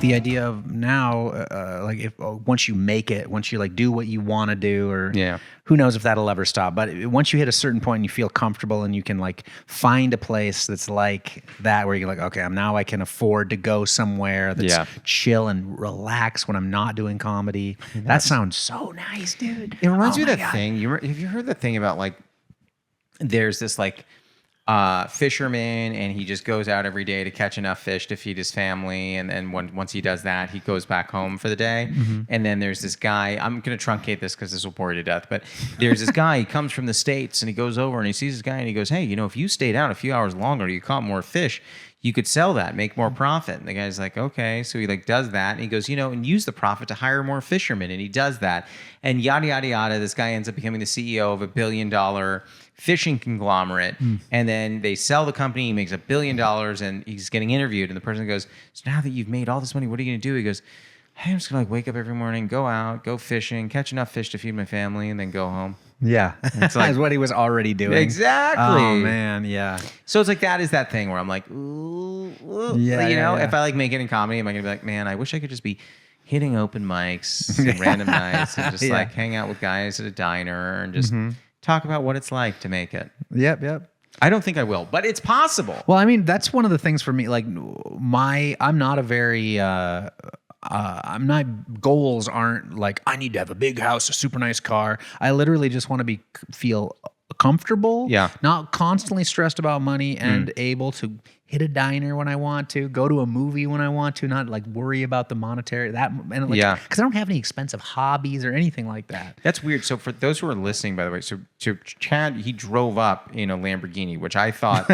the idea of now, like if once you make it, once you like do what you want to do, or who knows if that'll ever stop. But once you hit a certain point and you feel comfortable and you can like find a place that's like that where you're like, okay, now I can afford to go somewhere that's chill and relax when I'm not doing comedy. That sounds so nice, dude. It reminds me of that thing. Have you heard the thing about like, there's this like fisherman, and he just goes out every day to catch enough fish to feed his family, and then once he does that, he goes back home for the day. And then there's this guy, I'm going to truncate this because this will bore you to death, but there's this guy, he comes from the States, and he goes over and he sees this guy and he goes, hey, you know, if you stayed out a few hours longer, you caught more fish, you could sell that, make more profit. And the guy's like, okay. So he like does that, and he goes, you know, and use the profit to hire more fishermen. And he does that, and yada, yada, yada. This guy ends up becoming the CEO of $1 billion fishing conglomerate. And then they sell the company, he makes $1 billion, and he's getting interviewed. And the person goes, so now that you've made all this money, what are you going to do? He goes, hey, I'm just going to like wake up every morning, go out, go fishing, catch enough fish to feed my family, and then go home. Yeah, it's like, that's what he was already doing. Exactly. Oh man, yeah. So it's like that is that thing where I'm like, ooh, you know, if I like make it in comedy, am I gonna be like, man, I wish I could just be hitting open mics, random nights, and just like hang out with guys at a diner and just talk about what it's like to make it. Yep. I don't think I will, but it's possible. Well, I mean, that's one of the things for me. Like, I'm not a very. My goals aren't like I need to have a big house, a super nice car. I literally just want to feel comfortable, not constantly stressed about money, and able to hit a diner when I want to, go to a movie when I want to, not like worry about the monetary because I don't have any expensive hobbies or anything like that. That's weird. So for those who are listening, by the way, so Chad, he drove up in a Lamborghini, which I thought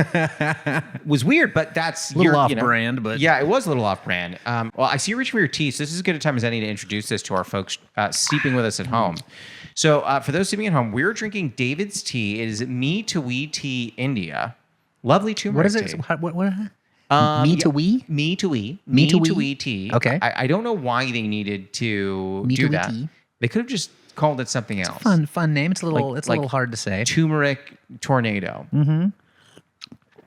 was weird, but that's a little off-brand, but yeah, it was a little off-brand. Well, I see you reaching for your tea, so this is as good a time as any to introduce this to our folks steeping with us at home. So for those steeping at home, we're drinking David's tea. It is Me to We Tea India. Lovely turmeric tea. What is it? What? Me to we? Me to we tea. Okay. I don't know why they needed to do that. Tea. They could have just called it something else. Fun name. It's a little hard to say. Turmeric tornado.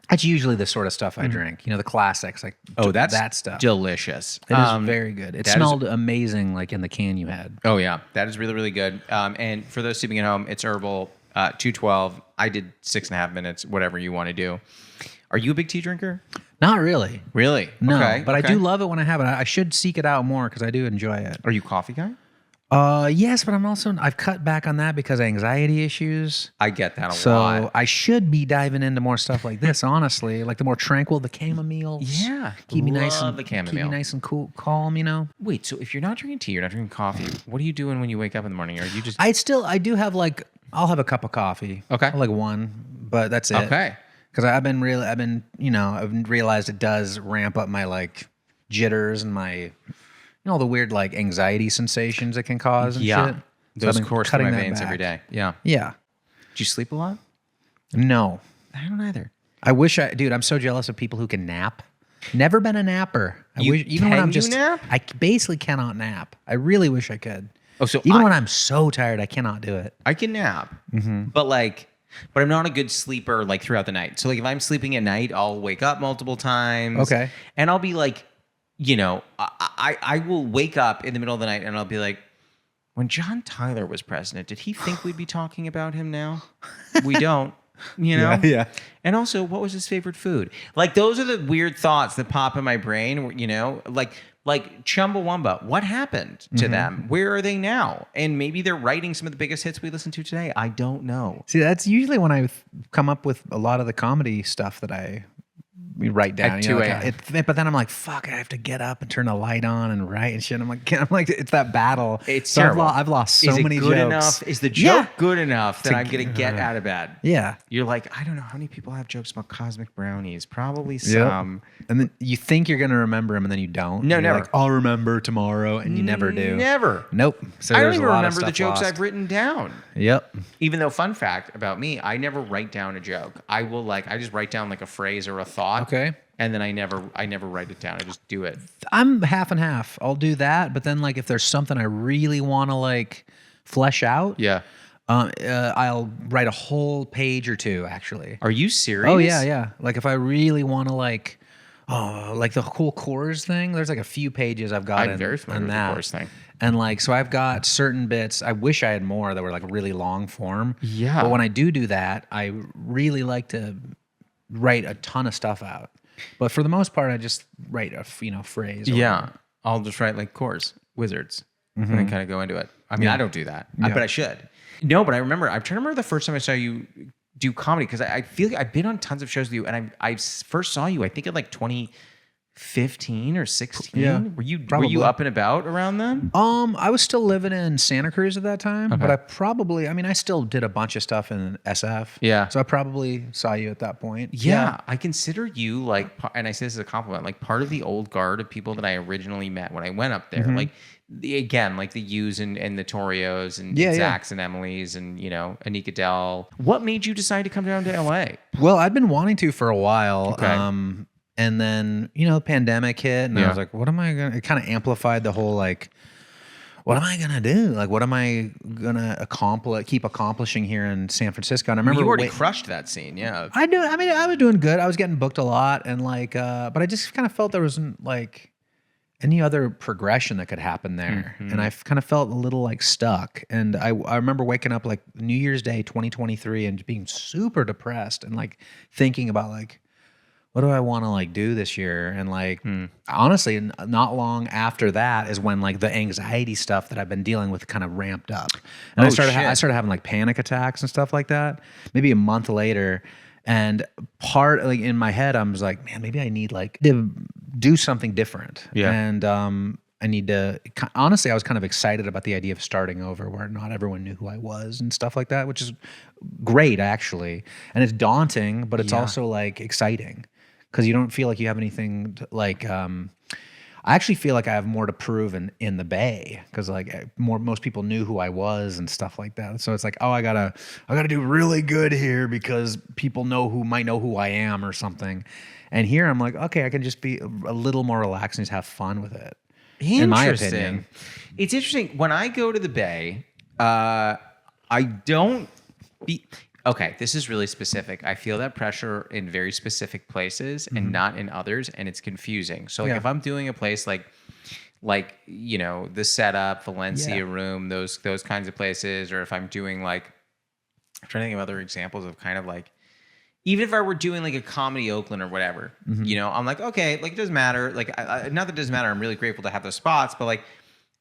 That's usually the sort of stuff I drink. You know, the classics, like that stuff. Delicious. It is very good. It smelled amazing, like in the can you had. Oh yeah, that is really, really good. And for those sleeping at home, it's herbal. 212. I did 6.5 minutes. Whatever you want to do. Are you a big tea drinker? Not really. Really? No. Okay. But I do love it when I have it. I should seek it out more because I do enjoy it. Are you a coffee guy? Yes, but I've cut back on that because of anxiety issues. I get that a lot. So I should be diving into more stuff like this, honestly. Like the more tranquil, the chamomile. Yeah. Keep me nice and cool, calm, you know? Wait, so if you're not drinking tea, you're not drinking coffee, what are you doing when you wake up in the morning? Are you just... I do have like, I'll have a cup of coffee. Okay. Like one, but that's it. Okay. Because I've realized it does ramp up my like jitters and my... You know, the weird like anxiety sensations it can cause and shit. Those course through my veins every day. Yeah. Yeah. Do you sleep a lot? No. I don't either. I wish dude, I'm so jealous of people who can nap. Never been a napper. Nap? I basically cannot nap. I really wish I could. Oh, so even when I'm so tired, I cannot do it. I can nap, but I'm not a good sleeper like throughout the night. So like if I'm sleeping at night, I'll wake up multiple times. Okay. And I'll be like, you know, I will wake up in the middle of the night and I'll be like, when John Tyler was president, did he think we'd be talking about him now? We don't, you know? Yeah. And also, what was his favorite food? Like, those are the weird thoughts that pop in my brain, you know? Like Chumbawamba, what happened to them? Where are they now? And maybe they're writing some of the biggest hits we listen to today. I don't know. See, that's usually when I come up with a lot of the comedy stuff that I... write down, at 2 a.m. But then I'm like, fuck, I have to get up and turn the light on and write and shit. I'm like, it's that battle. It's terrible. I've lost so many jokes. Enough? Is the joke good enough that I'm going to get out of bed? Yeah. You're like, I don't know how many people have jokes about cosmic brownies. Probably some. And then you think you're going to remember them and then you don't. No, never. Like, I'll remember tomorrow, and you never do. Never. Nope. So I don't even remember the jokes I've written down. Yep. Even though, fun fact about me, I never write down a joke. I just write down like a phrase or a thought. Okay. And then I never write it down. I just do it. I'm half and half. I'll do that, but then like if there's something I really want to like flesh out, I'll write a whole page or two. Actually, are you serious? Oh yeah. Like if I really want to like, like the whole Coors thing. There's like a few pages I've got I'm very familiar in with that. the Coors thing. And like, so I've got certain bits. I wish I had more that were like really long form. Yeah. But when I do that, I really like to write a ton of stuff out. But for the most part, I just write a phrase. Or Yeah. I'll just write like Coors, Wizards, and then kind of go into it. I mean, I don't do that, but I should. No, but I'm trying to remember the first time I saw you do comedy, because I feel like I've been on tons of shows with you, and I first saw you, I think, in like 2015 or 16. Yeah, were you probably. up and about around then? I was still living in Santa Cruz at that time, but I still did a bunch of stuff in SF. Yeah. So I probably saw you at that point. Yeah, I consider you like, and I say this as a compliment, like part of the old guard of people that I originally met when I went up there. Like like the Yous and the Torios and Zachs and Emily's and Anika Dell. What made you decide to come down to LA? Well, I've been wanting to for a while. Okay. And then, the pandemic hit and I was like, what am I going to, it kind of amplified the whole, like, what am I going to do? Like, what am I going to keep accomplishing here in San Francisco? And I remember you already crushed that scene. Yeah. I was doing good. I was getting booked a lot and like, but I just kind of felt there wasn't like any other progression that could happen there. And I kind of felt a little like stuck. And I remember waking up like New Year's Day, 2023 and being super depressed and like thinking about like, what do I want to like do this year? And like, honestly, not long after that is when like the anxiety stuff that I've been dealing with kind of ramped up. And I started having like panic attacks and stuff like that. Maybe a month later. And like in my head, I was like, man, maybe I need like to do something different. Yeah. And I need to, honestly, I was kind of excited about the idea of starting over where not everyone knew who I was and stuff like that, which is great actually. And it's daunting, but it's also like exciting because you don't feel like you have anything to, like, I actually feel like I have more to prove in the Bay because like most people knew who I was and stuff like that. So it's like, oh, I gotta do really good here because people might know who I am or something. And here I'm like, okay, I can just be a little more relaxed and just have fun with it. In my opinion, it's interesting when I go to the Bay. I don't be. Okay, this is really specific. I feel that pressure in very specific places and not in others, and it's confusing. So like if I'm doing a place like the Setup, Valencia Room, those kinds of places, or if I'm doing like, I'm trying to think of other examples of kind of like, even if I were doing like a Comedy Oakland or whatever, I'm like, okay, like it doesn't matter. Like not that it doesn't matter. I'm really grateful to have those spots, but like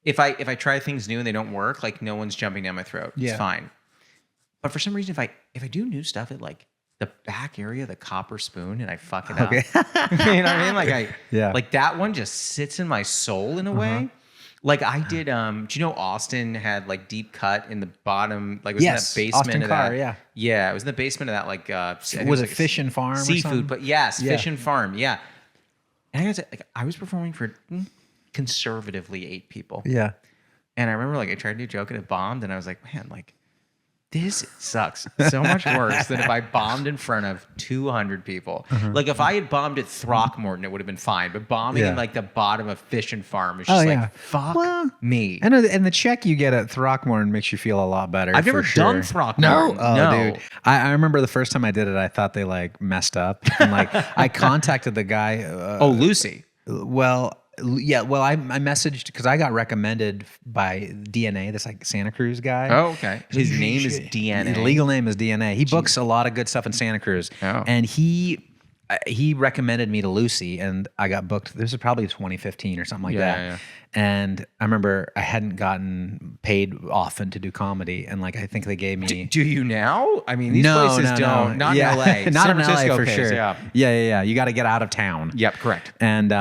if I try things new and they don't work, like no one's jumping down my throat. It's fine. But for some reason, if I do new stuff at like the back area, the Copper Spoon, and I fuck it up, you know what I mean? Like like that one just sits in my soul in a way. Like I did. Do you know Austin had like deep cut in the bottom? Like it was in that basement Austin of Carr, that. Yeah, it was in the basement of that. Like was it Fish and Farm? Seafood, but yes, Fish and Farm. Yeah. And I gotta say, like I was performing for conservatively 8 people. Yeah. And I remember like I tried to do a joke and it bombed, and I was like, man, like. This sucks so much worse than if I bombed in front of 200 people. Like if I had bombed at Throckmorton, it would have been fine. But bombing in like the bottom of Fish and Farm is just like, fuck me. I know, and the check you get at Throckmorton makes you feel a lot better. I've never done Throckmorton. No. Dude. I remember the first time I did it, I thought they like messed up. And like I contacted the guy. Lucy. I messaged because I got recommended by DNA, this like Santa Cruz guy. Oh, okay. His name is DNA. His legal name is DNA. He books a lot of good stuff in Santa Cruz. Oh. And he recommended me to Lucy, and I got booked. This is probably 2015 or something like that. Yeah. And I remember I hadn't gotten paid often to do comedy, and like I think they gave me. Do you now? I mean, these places don't. Not in LA. Not San in Francisco LA for pays, sure. Yeah. You got to get out of town. Yep, correct. And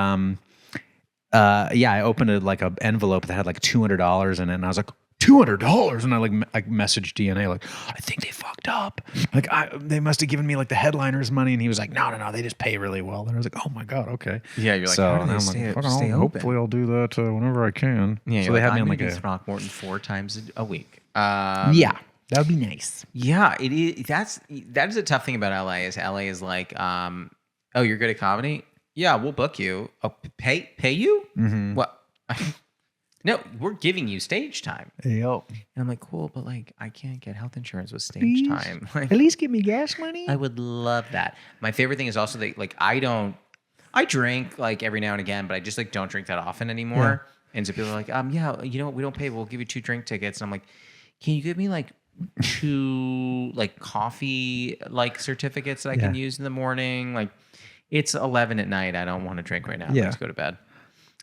I opened an envelope that had like $200 in it, and I was like, $200? And I messaged DNA like, I think they fucked up. Like they must have given me like the headliners money, and he was like, no, they just pay really well. And I was like, oh my god, okay. Yeah, you're like, so, how do they stay open? Hopefully I'll do that whenever I can. Yeah, so they had me on like a Throckmorton 4 times a week. Yeah, that would be nice. Yeah, it is. That is a tough thing about LA. LA is like, oh, you're good at comedy. Yeah, we'll book you. Oh, pay you? What? No, we're giving you stage time. Yep. And I'm like, cool, but like, I can't get health insurance with stage time. Like, at least give me gas money. I would love that. My favorite thing is also that like I don't I drink like every now and again, but I just like don't drink that often anymore. And so people are like, yeah, you know what? We don't pay. We'll give you 2 drink tickets. And I'm like, can you give me like 2 like coffee like certificates that I can use in the morning? Like it's 11 at night. I don't want to drink right now. Yeah. Let's go to bed.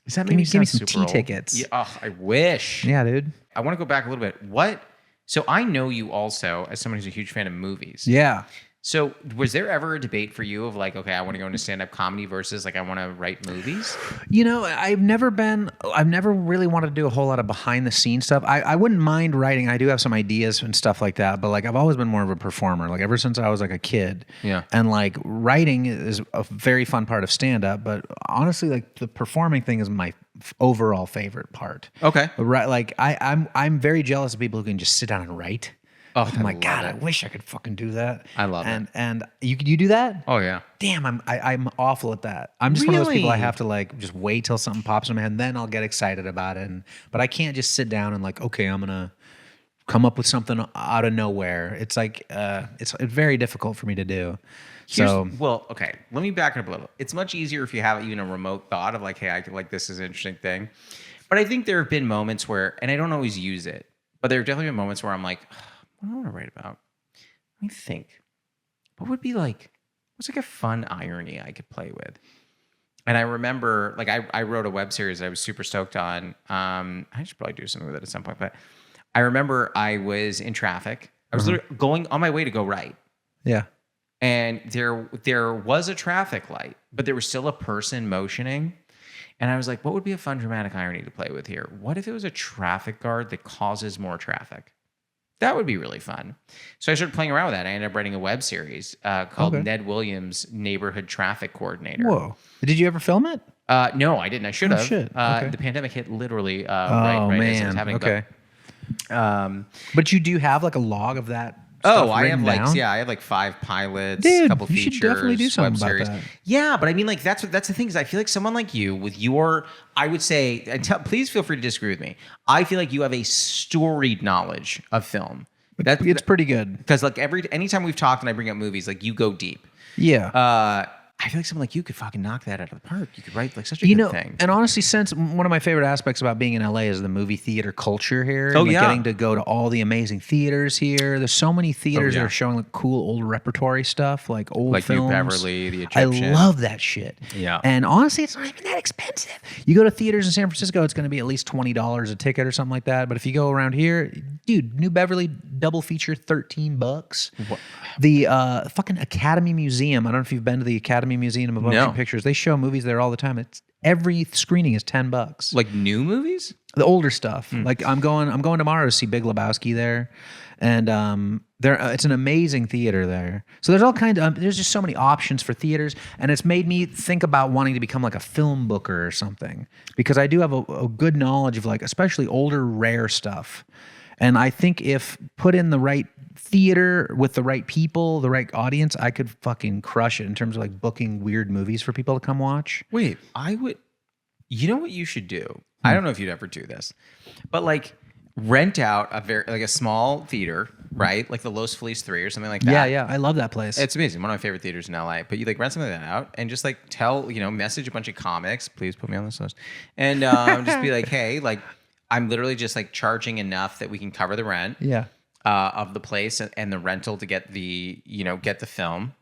Does that Give me some super tea old? tickets. Yeah, I wish. Yeah, dude. I want to go back a little bit. So I know you also as someone who's a huge fan of movies. Yeah. So was there ever a debate for you of like, okay, I want to go into stand-up comedy versus like I want to write movies? You know, I've never really wanted to do a whole lot of behind the scenes stuff. I wouldn't mind writing. I do have some ideas and stuff like that, but like I've always been more of a performer, like ever since I was like a kid. Yeah. And like writing is a very fun part of stand-up, but honestly, like the performing thing is my overall favorite part. Okay. Right. Like I'm very jealous of people who can just sit down and write. Oh, I'm like, God, I wish I could fucking do that. I love it. And you do that? Oh yeah. Damn, I'm awful at that. I'm just one of those people I Really? have to like just wait till something pops in my head, and then I'll get excited about it. But I can't just sit down and like, okay, I'm gonna come up with something out of nowhere. It's like it's very difficult for me to do. Well, okay. Let me back it up a little. It's much easier if you have even a remote thought of like, hey, I could like this is an interesting thing. But I think there have been moments where, and I don't always use it, but there have definitely been moments where I'm like, what do I want to write about? Let me think. What would be like, what's like a fun irony I could play with? And I remember, like, I wrote a web series I was super stoked on. I should probably do something with it at some point. But I remember I was in traffic. I was literally going on my way to go right. Yeah. And there was a traffic light, but there was still a person motioning. And I was like, what would be a fun dramatic irony to play with here? What if it was a traffic guard that causes more traffic? That would be really fun. So I started playing around with that. I ended up writing a web series called Ned Williams, Neighborhood Traffic Coordinator. Whoa. Did you ever film it? No, I didn't. I should have. Shit. Okay. The pandemic hit literally right as it was happening. Okay. But, But you do have like a log of that. I have down? I have like 5 pilots, Dude, a couple you features, should definitely do something web about series. that. Yeah, but I mean, like that's the thing is I feel like someone like you with your, I would say, and please feel free to disagree with me. I feel like you have a storied knowledge of film. It's pretty good. Because like anytime we've talked and I bring up movies, like you go deep. Yeah. I feel like someone like you could fucking knock that out of the park. You could write like such a good thing. And honestly, since one of my favorite aspects about being in LA is the movie theater culture here. Oh, and, like, yeah. getting to go to all the amazing theaters here. There's so many theaters yeah. that are showing like cool old repertory stuff, like old Like New films. Beverly, The Egyptian. I love that shit. Yeah. And honestly, it's not even that expensive. You go to theaters in San Francisco, it's going to be at least $20 a ticket or something like that. But if you go around here, dude, New Beverly double feature, $13. What? The fucking Academy Museum. I don't know if you've been to the Academy Museum of Motion Pictures. They show movies there all the time. It's every screening is $10. Like new movies? The older stuff. Like I'm going tomorrow to see Big Lebowski there, and it's an amazing theater there. So there's all kinds of there's just so many options for theaters, and it's made me think about wanting to become like a film booker or something, because I do have a good knowledge of like especially older rare stuff. And I think if put in the right theater with the right people, the right audience, I could fucking crush it in terms of like booking weird movies for people to come watch. Wait, you know what you should do? I don't know if you'd ever do this, but like rent out a small theater, right? Like the Los Feliz 3 or something like that. Yeah, I love that place. It's amazing. One of my favorite theaters in LA. But you like rent something like that out and just like message a bunch of comics. Please put me on this list. And just be like, hey, like I'm literally just like charging enough that we can cover the rent. Yeah. Of the place and the rental to get the film,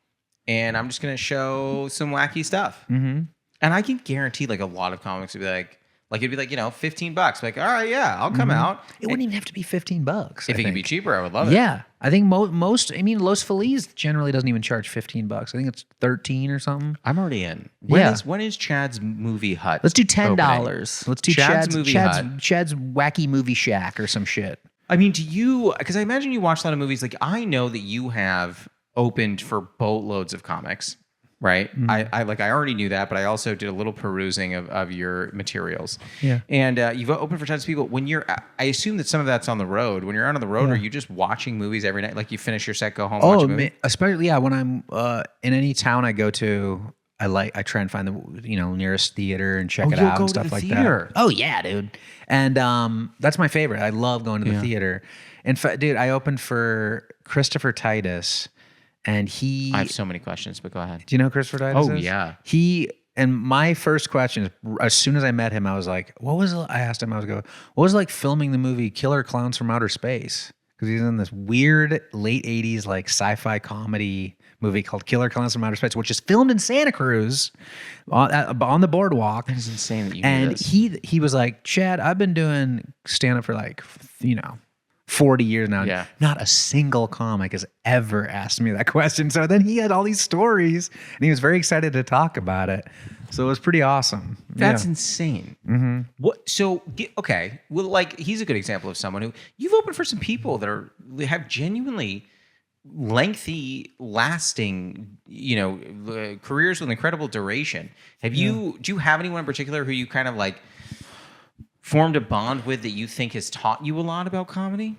and I'm just gonna show some wacky stuff. Mm-hmm. And I can guarantee like a lot of comics would be like it'd be like $15. Like, all right, yeah, I'll come out. It wouldn't even have to be $15. If it could be cheaper, I would love it. Yeah, I think most. I mean, Los Feliz generally doesn't even charge $15. I think it's 13 or something. I'm already in. Yeah. When is Chad's Movie Hut? Let's do $10. opening? Let's do Chad's Movie Hut. Chad's Wacky Movie Shack or some shit. I mean, do you? Because I imagine you watch a lot of movies. Like I know that you have opened for boatloads of comics, right? Mm-hmm. I already knew that, but I also did a little perusing of your materials. Yeah. And you've opened for tons of people. When I assume that some of that's on the road. When you're out on the road, are you just watching movies every night? Like you finish your set, go home, watch a movie? Especially when I'm in any town I go to. I try and find the nearest theater and check it out and stuff like that. Oh yeah, dude. And that's my favorite. I love going to the theater. In fact, dude, I opened for Christopher Titus, and I have so many questions, but go ahead. Do you know who Christopher Titus is? Oh yeah. And my first question, as soon as I met him, I was like, I asked him, what was it like filming the movie Killer Clowns from Outer Space? Because he's in this weird late 80s like sci-fi comedy movie called Killer Clowns from Outer Space, which is filmed in Santa Cruz on the boardwalk. That is insane that you And do this. he was like, Chad, I've been doing stand-up for like, 40 years now. Yeah. Not a single comic has ever asked me that question. So then he had all these stories and he was very excited to talk about it. So it was pretty awesome. That's Yeah. insane. Mm-hmm. What? So okay, well, like he's a good example of someone who you've opened for some people that have genuinely lengthy, lasting, careers with incredible duration. Do you have anyone in particular who you kind of like formed a bond with that you think has taught you a lot about comedy?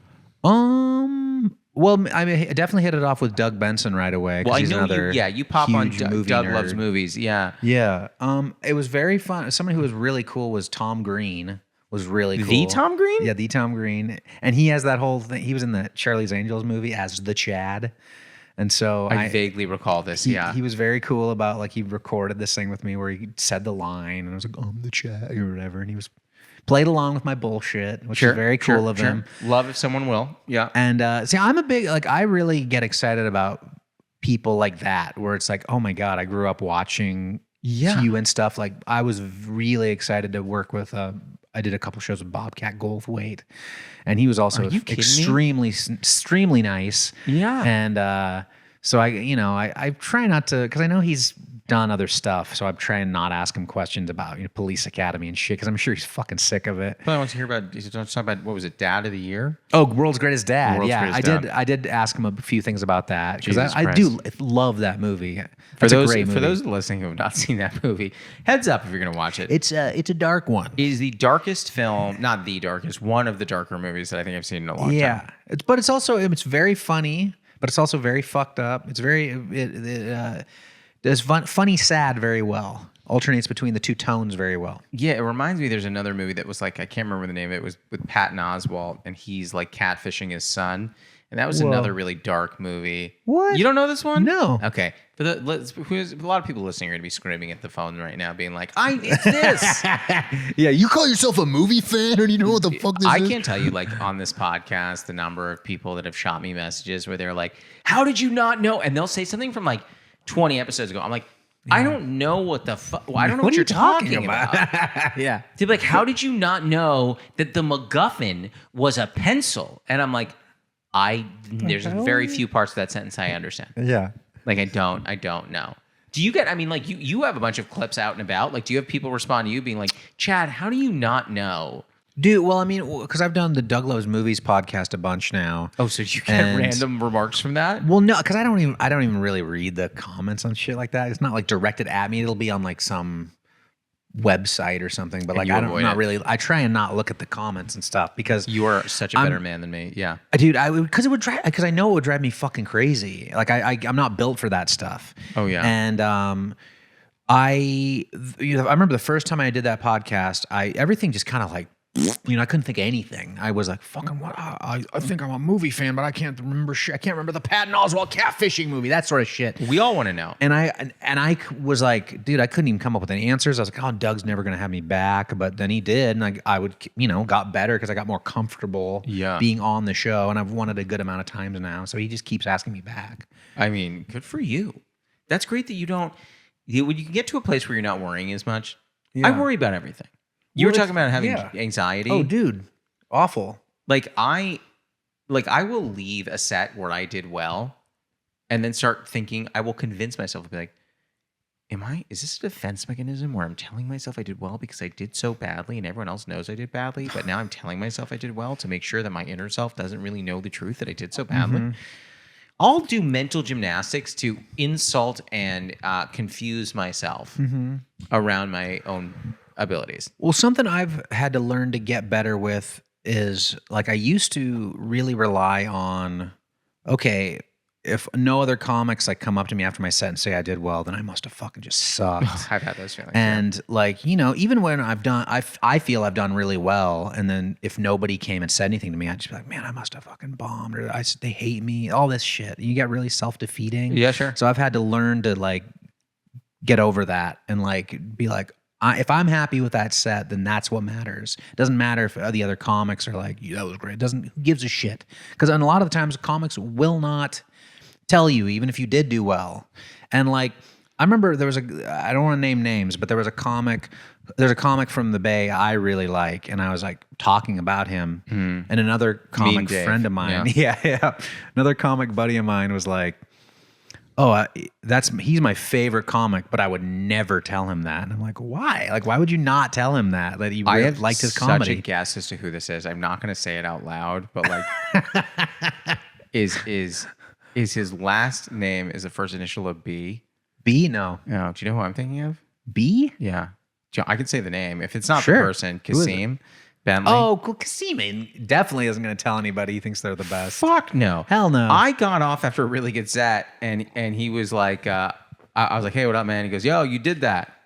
Well, I mean, I definitely hit it off with Doug Benson right away. Well, I he's know another you pop on huge movie Doug nerd. Loves Movies. Yeah. Yeah. It was very fun. Somebody who was really cool was Tom Green. Was really cool. The Tom Green? Yeah, the Tom Green. And he has that whole thing. He was in the Charlie's Angels movie as the Chad. And so I vaguely recall this. he was very cool about, like, he recorded this thing with me where he said the line and I was like, I'm the Chad or whatever. And he was played along with my bullshit, which is very cool of him. Love if someone will. Yeah. And see, I'm a big, like, I really get excited about people like that, where it's like, oh my God, I grew up watching you and stuff. Like, I was really excited to work with, I did a couple shows with Bobcat Goldthwait, and he was also extremely nice. Yeah. And so I try not to, because I know he's done other stuff, so I'm trying not ask him questions about Police Academy and shit, because I'm sure he's fucking sick of it. Probably wants to hear about. You want to talk about what was it, Dad of the Year? Oh, World's Greatest Dad. World's Yeah, Greatest Dad. I did ask him a few things about that, because Jesus I do love that movie. That's a great movie. For those listening who have not seen that movie, heads up if you're going to watch it. It's a dark one. It is the darkest film, not the darkest, one of the darker movies that I think I've seen in a long time. Yeah, it's also very funny, but it's also very fucked up. It's does funny sad very well. Alternates between the two tones very well. Yeah, it reminds me. There's another movie that was like, I can't remember the name of it. It was with Patton Oswalt, and he's like catfishing his son. And that was another really dark movie. What? You don't know this one? No. Okay. A lot of people listening are going to be screaming at the phone right now, being like, it's this. Yeah, you call yourself a movie fan, or you know what the fuck this is? I can't tell you, like, on this podcast, the number of people that have shot me messages where they're like, how did you not know? And they'll say something from like 20 episodes ago. I'm like, I don't know what the fuck. Well, I don't know what you're talking about. Yeah. They're like, how did you not know that the MacGuffin was a pencil? And I'm like, there's very few parts of that sentence I understand. Yeah. Like, I don't know. Do you get, I mean, like, you have a bunch of clips out and about. Like, do you have people respond to you being like, Chad, how do you not know? Dude, well, I mean, because I've done the Doug Loves Movies podcast a bunch now. Oh, so you get random remarks from that? Well, no, because I don't even really read the comments on shit like that. It's not like directed at me. It'll be on like some website or something. But like, I try and not look at the comments and stuff, because You are such a better man than me. Yeah. dude, because I know it would drive me fucking crazy. Like, I'm not built for that stuff. Oh yeah. And I remember the first time I did that podcast, everything just kind of like, I couldn't think of anything. I was like, fucking what? I think I'm a movie fan, but I can't remember shit. I can't remember the Patton Oswalt catfishing movie, that sort of shit. We all want to know. And I was like, dude, I couldn't even come up with any answers. I was like, oh, Doug's never going to have me back. But then he did. And I would, got better because I got more comfortable being on the show. And I've won it a good amount of times now. So he just keeps asking me back. I mean, good for you. That's great that when you can get to a place where you're not worrying as much. Yeah. I worry about everything. You were talking about having anxiety. Oh, dude. Awful. Like I will leave a set where I did well and then start thinking, I will convince myself to be like, is this a defense mechanism where I'm telling myself I did well because I did so badly and everyone else knows I did badly, but now I'm telling myself I did well to make sure that my inner self doesn't really know the truth that I did so badly? Mm-hmm. I'll do mental gymnastics to insult and confuse myself around my own abilities. Well, something I've had to learn to get better with is, like, I used to really rely on, okay, if no other comics like come up to me after my set and say I did well, then I must have fucking just sucked. I've had those feelings. And like, even when I feel I've done really well, and then if nobody came and said anything to me, I'd just be like, man, I must have fucking bombed, or they hate me, all this shit. You get really self-defeating. Yeah, sure. So I've had to learn to like get over that and like be like, if I'm happy with that set, then that's what matters. It doesn't matter if the other comics are like, yeah, that was great. It doesn't, who gives a shit? Because a lot of the times comics will not tell you, even if you did do well. And like, I remember there was I don't want to name names, but there's a comic from the Bay I really like, and I was like talking about him, and another comic friend of mine, another comic buddy of mine was like, oh, he's my favorite comic, but I would never tell him that. And I'm like, why? Like, why would you not tell him that you really liked his comedy? Such a guess as to who this is. I'm not going to say it out loud, but like, is his last name is the first initial of B? B? No. No. Do you know who I'm thinking of? B? Yeah. I can say the name. If it's not the person, Kasim Bentley. Oh, cool. Kasim definitely isn't going to tell anybody he thinks they're the best. Fuck no. Hell no. I got off after a really good set, and he was like, I was like, hey, what up, man? He goes, yo, you did that.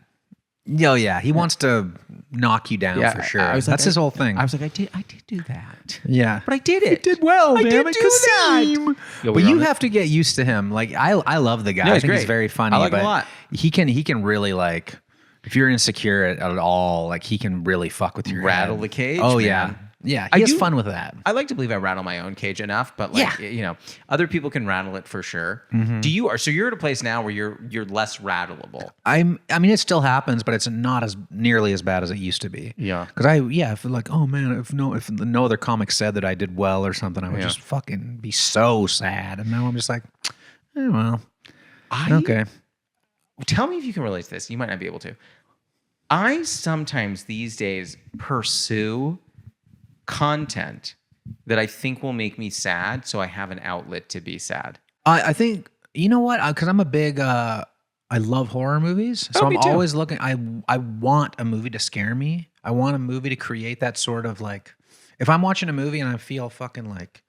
Yo, yeah. He wants to knock you down for sure. That's his whole thing. I was like, I did do that. Yeah. But I did it. You did well, I man. did do that. Yo, but you have to get used to him. Like, I love the guy. No, I think great. he's very funny. I like him a lot. He can really like, if you're insecure at all, like he can really fuck with your rattle head. the cage. Oh, man. yeah. Yeah, he has fun with that. I like to believe I rattle my own cage enough, but like other people can rattle it for sure. Mm-hmm. So you're at a place now where you're less rattleable. I mean, it still happens, but it's not as nearly as bad as it used to be. Yeah. Because I feel like, oh man, if no other comic said that I did well or something, I would just fucking be so sad. And now I'm just like, well, okay. Tell me if you can relate to this. You might not be able to. I sometimes these days pursue content that I think will make me sad, so I have an outlet to be sad. I think, you know what? Because I'm a big, I love horror movies, so I'm always looking. I want a movie to scare me. I want a movie to create that sort of like, if I'm watching a movie and I feel fucking like,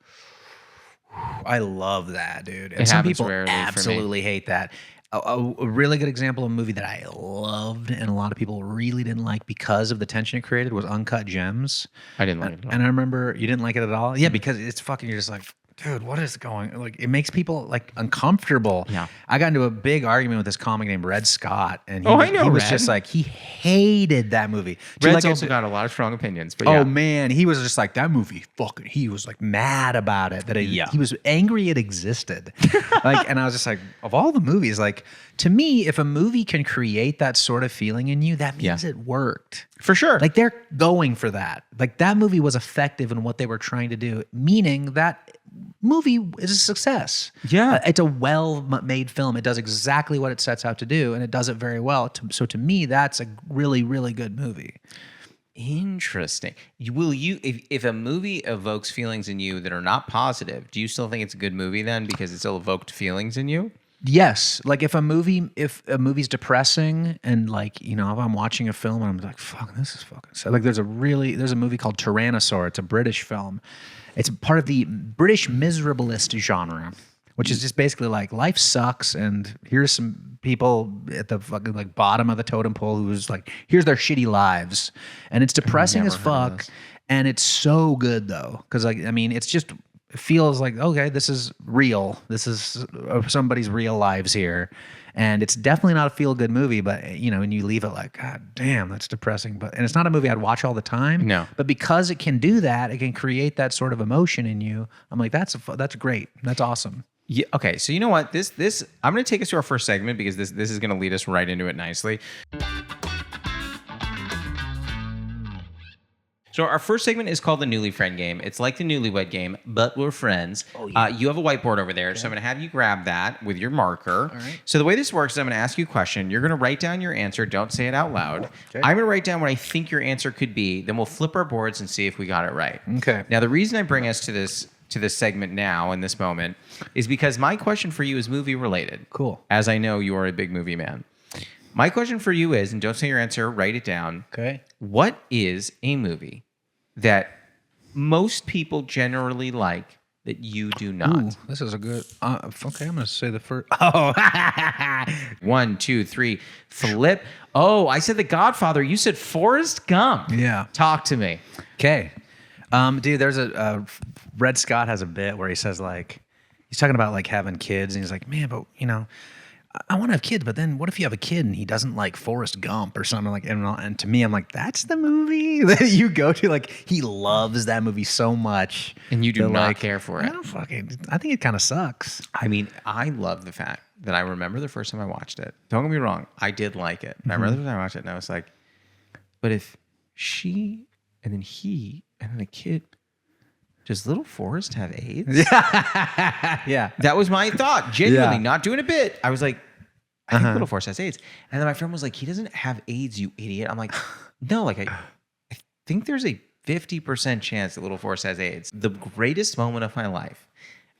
I love that, dude. And some people absolutely hate that. A really good example of a movie that I loved and a lot of people really didn't like because of the tension it created was Uncut Gems. I didn't like it at all. And I remember you didn't like it at all? Yeah, because it's fucking, you're just like, dude, what is going on? Like, it makes people like uncomfortable. Yeah. I got into a big argument with this comic named Red Scott. And I know he was Red. just like, he hated that movie. Red's also got a lot of strong opinions. But oh man, he was just like, that movie fucking, he was like mad about it. He was angry it existed. Like, and I was just like, of all the movies, like, to me, if a movie can create that sort of feeling in you, that means it worked. For sure. Like, they're going for that. Like, that movie was effective in what they were trying to do, meaning that movie is a success. Yeah. It's a well-made film. It does exactly what it sets out to do, and it does it very well. So to me, that's a really, really good movie. Interesting. If a movie evokes feelings in you that are not positive, do you still think it's a good movie then because it still evoked feelings in you? Yes. Like if a movie's depressing and like, you know, if I'm watching a film and I'm like, fuck, this is fucking sad. Like there's a movie called Tyrannosaur. It's a British film. It's part of the British miserablest genre, which is just basically like life sucks and here's some people at the fucking like bottom of the totem pole who's like, here's their shitty lives. And it's depressing as fuck. And it's so good though. Cause like, I mean, it's just, it feels like, okay, this is real. This is somebody's real lives here. And it's definitely not a feel-good movie, but, you know, and you leave it like, God damn, that's depressing. And it's not a movie I'd watch all the time. No. But because it can do that, it can create that sort of emotion in you. I'm like, that's great. That's awesome. Yeah. Okay. So you know what? This I'm going to take us to our first segment because this is going to lead us right into it nicely. So our first segment is called the Newly Friend Game. It's like the Newlywed Game, but we're friends. Oh, yeah. You have a whiteboard over there, so I'm going to have you grab that with your marker. All right. So the way this works is I'm going to ask you a question. You're going to write down your answer. Don't say it out loud. Okay. I'm going to write down what I think your answer could be. Then we'll flip our boards and see if we got it right. Okay. Now, the reason I bring us to this segment now in this moment is because my question for you is movie related. Cool. As I know you are a big movie man. My question for you is, and don't say your answer, write it down. Okay. What is a movie that most people generally like that you do not? Ooh, this is a good. Okay, I'm going to say the first. Oh, 1, 2, 3. Flip. Oh, I said The Godfather. You said Forrest Gump. Yeah. Talk to me. Okay. Dude, there's Red Scott has a bit where he says like, he's talking about like having kids and he's like, man, but you know, I want to have kids, but then what if you have a kid and he doesn't like Forrest Gump or something like? And to me, I'm like, that's the movie that you go to. Like, he loves that movie so much, And you do that, not like, care for I it. don't fucking. I think it kind of sucks. I mean, I love the fact that I remember the first time I watched it. Don't get me wrong, I did like it. I remember the first time I watched it, and I was like, but if she and then he and then a kid, does little Forrest have AIDS? Yeah. That was my thought. Genuinely, Yeah. not doing a bit. I was like, I think little Forrest has AIDS. And then my friend was like, he doesn't have AIDS, you idiot. I'm like, no, like I think there's a 50% chance that little Forrest has AIDS. The greatest moment of my life.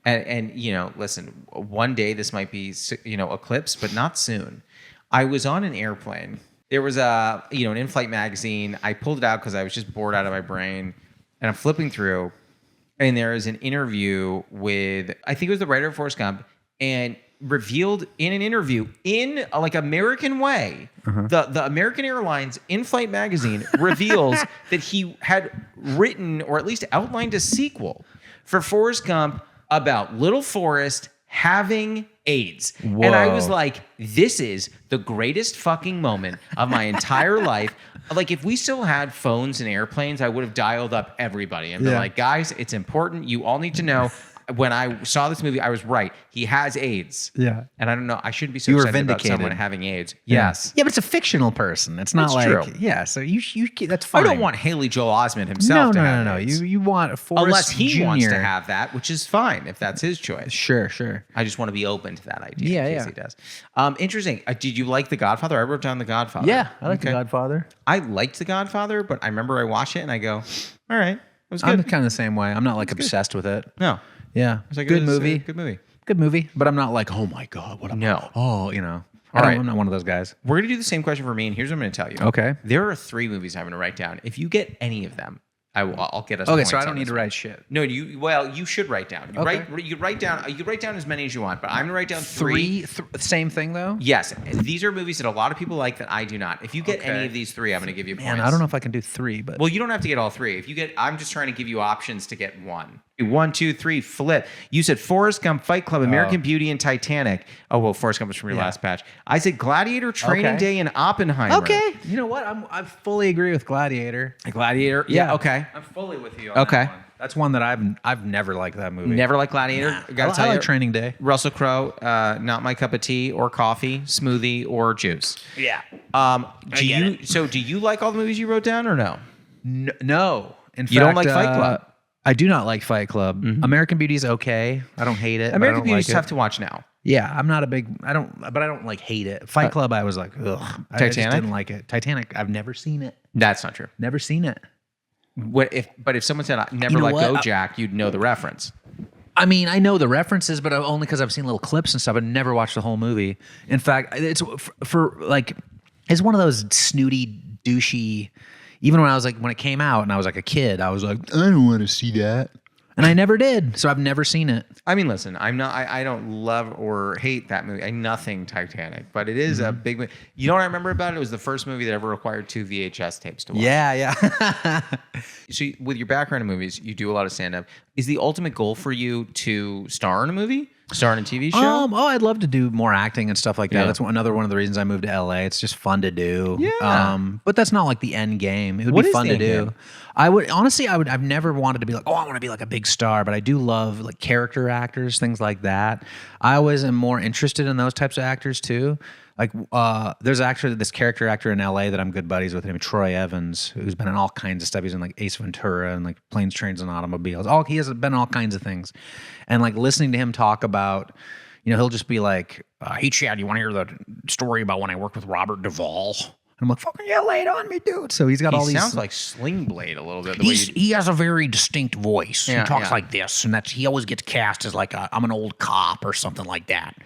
And you know, listen, one day this might be, you know, eclipsed, but not soon. I was on an airplane. There was an in-flight magazine. I pulled it out because I was just bored out of my brain. And I'm flipping through. And there is an interview with, I think it was the writer of Forrest Gump, and revealed in an interview in a, like American way, the American Airlines in-flight magazine reveals that he had written or at least outlined a sequel for Forrest Gump about little Forrest having AIDS. Whoa. And I was like, this is the greatest fucking moment of my entire life. Like, if we still had phones and airplanes, I would have dialed up everybody and been like, guys, it's important. You all need to know. When I saw this movie, I was right. He has AIDS. Yeah. And I don't know. I shouldn't be so You were excited about vindicated. someone having AIDS. Yeah. Yes. Yeah, but it's a fictional person. It's not That's like true. yeah. So you that's I fine. don't want Haley Joel Osment himself to have No. AIDS. You want Forrest Unless he Jr. wants to have that, which is fine if that's his choice. Sure. I just want to be open to that idea. Yeah, in case he does. Interesting. Did you like The Godfather? I wrote down The Godfather. Yeah, I like The Godfather. I liked The Godfather, but I remember I watched it and I go, all right, it was I'm good. kind of the same way. I'm not like obsessed with it. No. Yeah, It's like, good it was a movie. Good movie. Good movie. But I'm not like, oh my god, what? No. Oh, you know. All right. I'm not one of those guys. We're going to do the same question for me, and here's what I'm going to tell you. Okay. There are 3 movies I'm going to write down. If you get any of them, I'll get us Okay, points so I on don't need this to one. write shit. No, you should write down. You Okay. write down as many as you want, but I'm going to write down 3. Same thing though. Yes, these are movies that a lot of people like that I do not. If you get Okay. any of these 3, I'm going to give you points. Man, I don't know if I can do 3, but Well, you don't have to get all 3. If you get, I'm just trying to give you options to get 1. 1, 2, 3, flip. You said Forrest Gump, Fight Club, American Beauty, and Titanic. Oh well, Forrest Gump was from your last batch. I said Gladiator, Training Okay. Day, and Oppenheimer. okay. You know what? I fully agree with Gladiator. Gladiator. Yeah. Okay. I'm fully with you. On Okay. that one. That's one that I've never liked that movie. Never liked Gladiator. I, Gotta tell I you, like Training Day. Russell Crowe, not my cup of tea or coffee, smoothie or juice. Yeah. Do you like all the movies you wrote down or no? No. In fact, You don't like Fight Club? I do not like Fight Club. American Beauty is okay. I don't hate it. American Beauty Beauty is is tough to watch now. Yeah, I'm not a big. I don't like hate it. Fight Club, I was like, ugh. I just Titanic? didn't like it. Titanic, I've never seen it. That's not true. Never seen it. But if someone said I never You know let what? go, Jack, you'd know the reference. I mean, I know the references, but only because I've seen little clips and stuff. I never watched the whole movie. In fact, it's for like, it's one of those snooty, douchey. Even when it came out and I was like a kid, I was like, I don't want to see that, and I never did. So I've never seen it. I mean, listen, I don't love or hate that movie. Nothing Titanic, but it is a big movie. You know what I remember about it? It was the first movie that ever required 2 VHS tapes to watch. Yeah. So with your background in movies, you do a lot of stand-up. Is the ultimate goal for you to star in a movie? Star in a TV show? I'd love to do more acting and stuff like that. Yeah. That's another one of the reasons I moved to LA. It's just fun to do. Yeah. But that's not like the end game. It would What be is fun the to end do. game? I've never wanted to be like, I want to be like a big star, but I do love like character actors, things like that. I always am more interested in those types of actors too. Like, there's actually this character actor in LA that I'm good buddies with, named Troy Evans, who's been in all kinds of stuff. He's in like Ace Ventura and like Planes, Trains, and Automobiles. He has been in all kinds of things. And like listening to him talk about, he'll just be like, hey, Chad, you want to hear the story about when I worked with Robert Duvall? And I'm like, fucking yeah, lay it on me, dude. So he's got all He these. sounds like Sling Blade a little bit. The way He has a very distinct voice. Yeah, he talks yeah. like this, and he always gets cast as like I'm an old cop or something like that.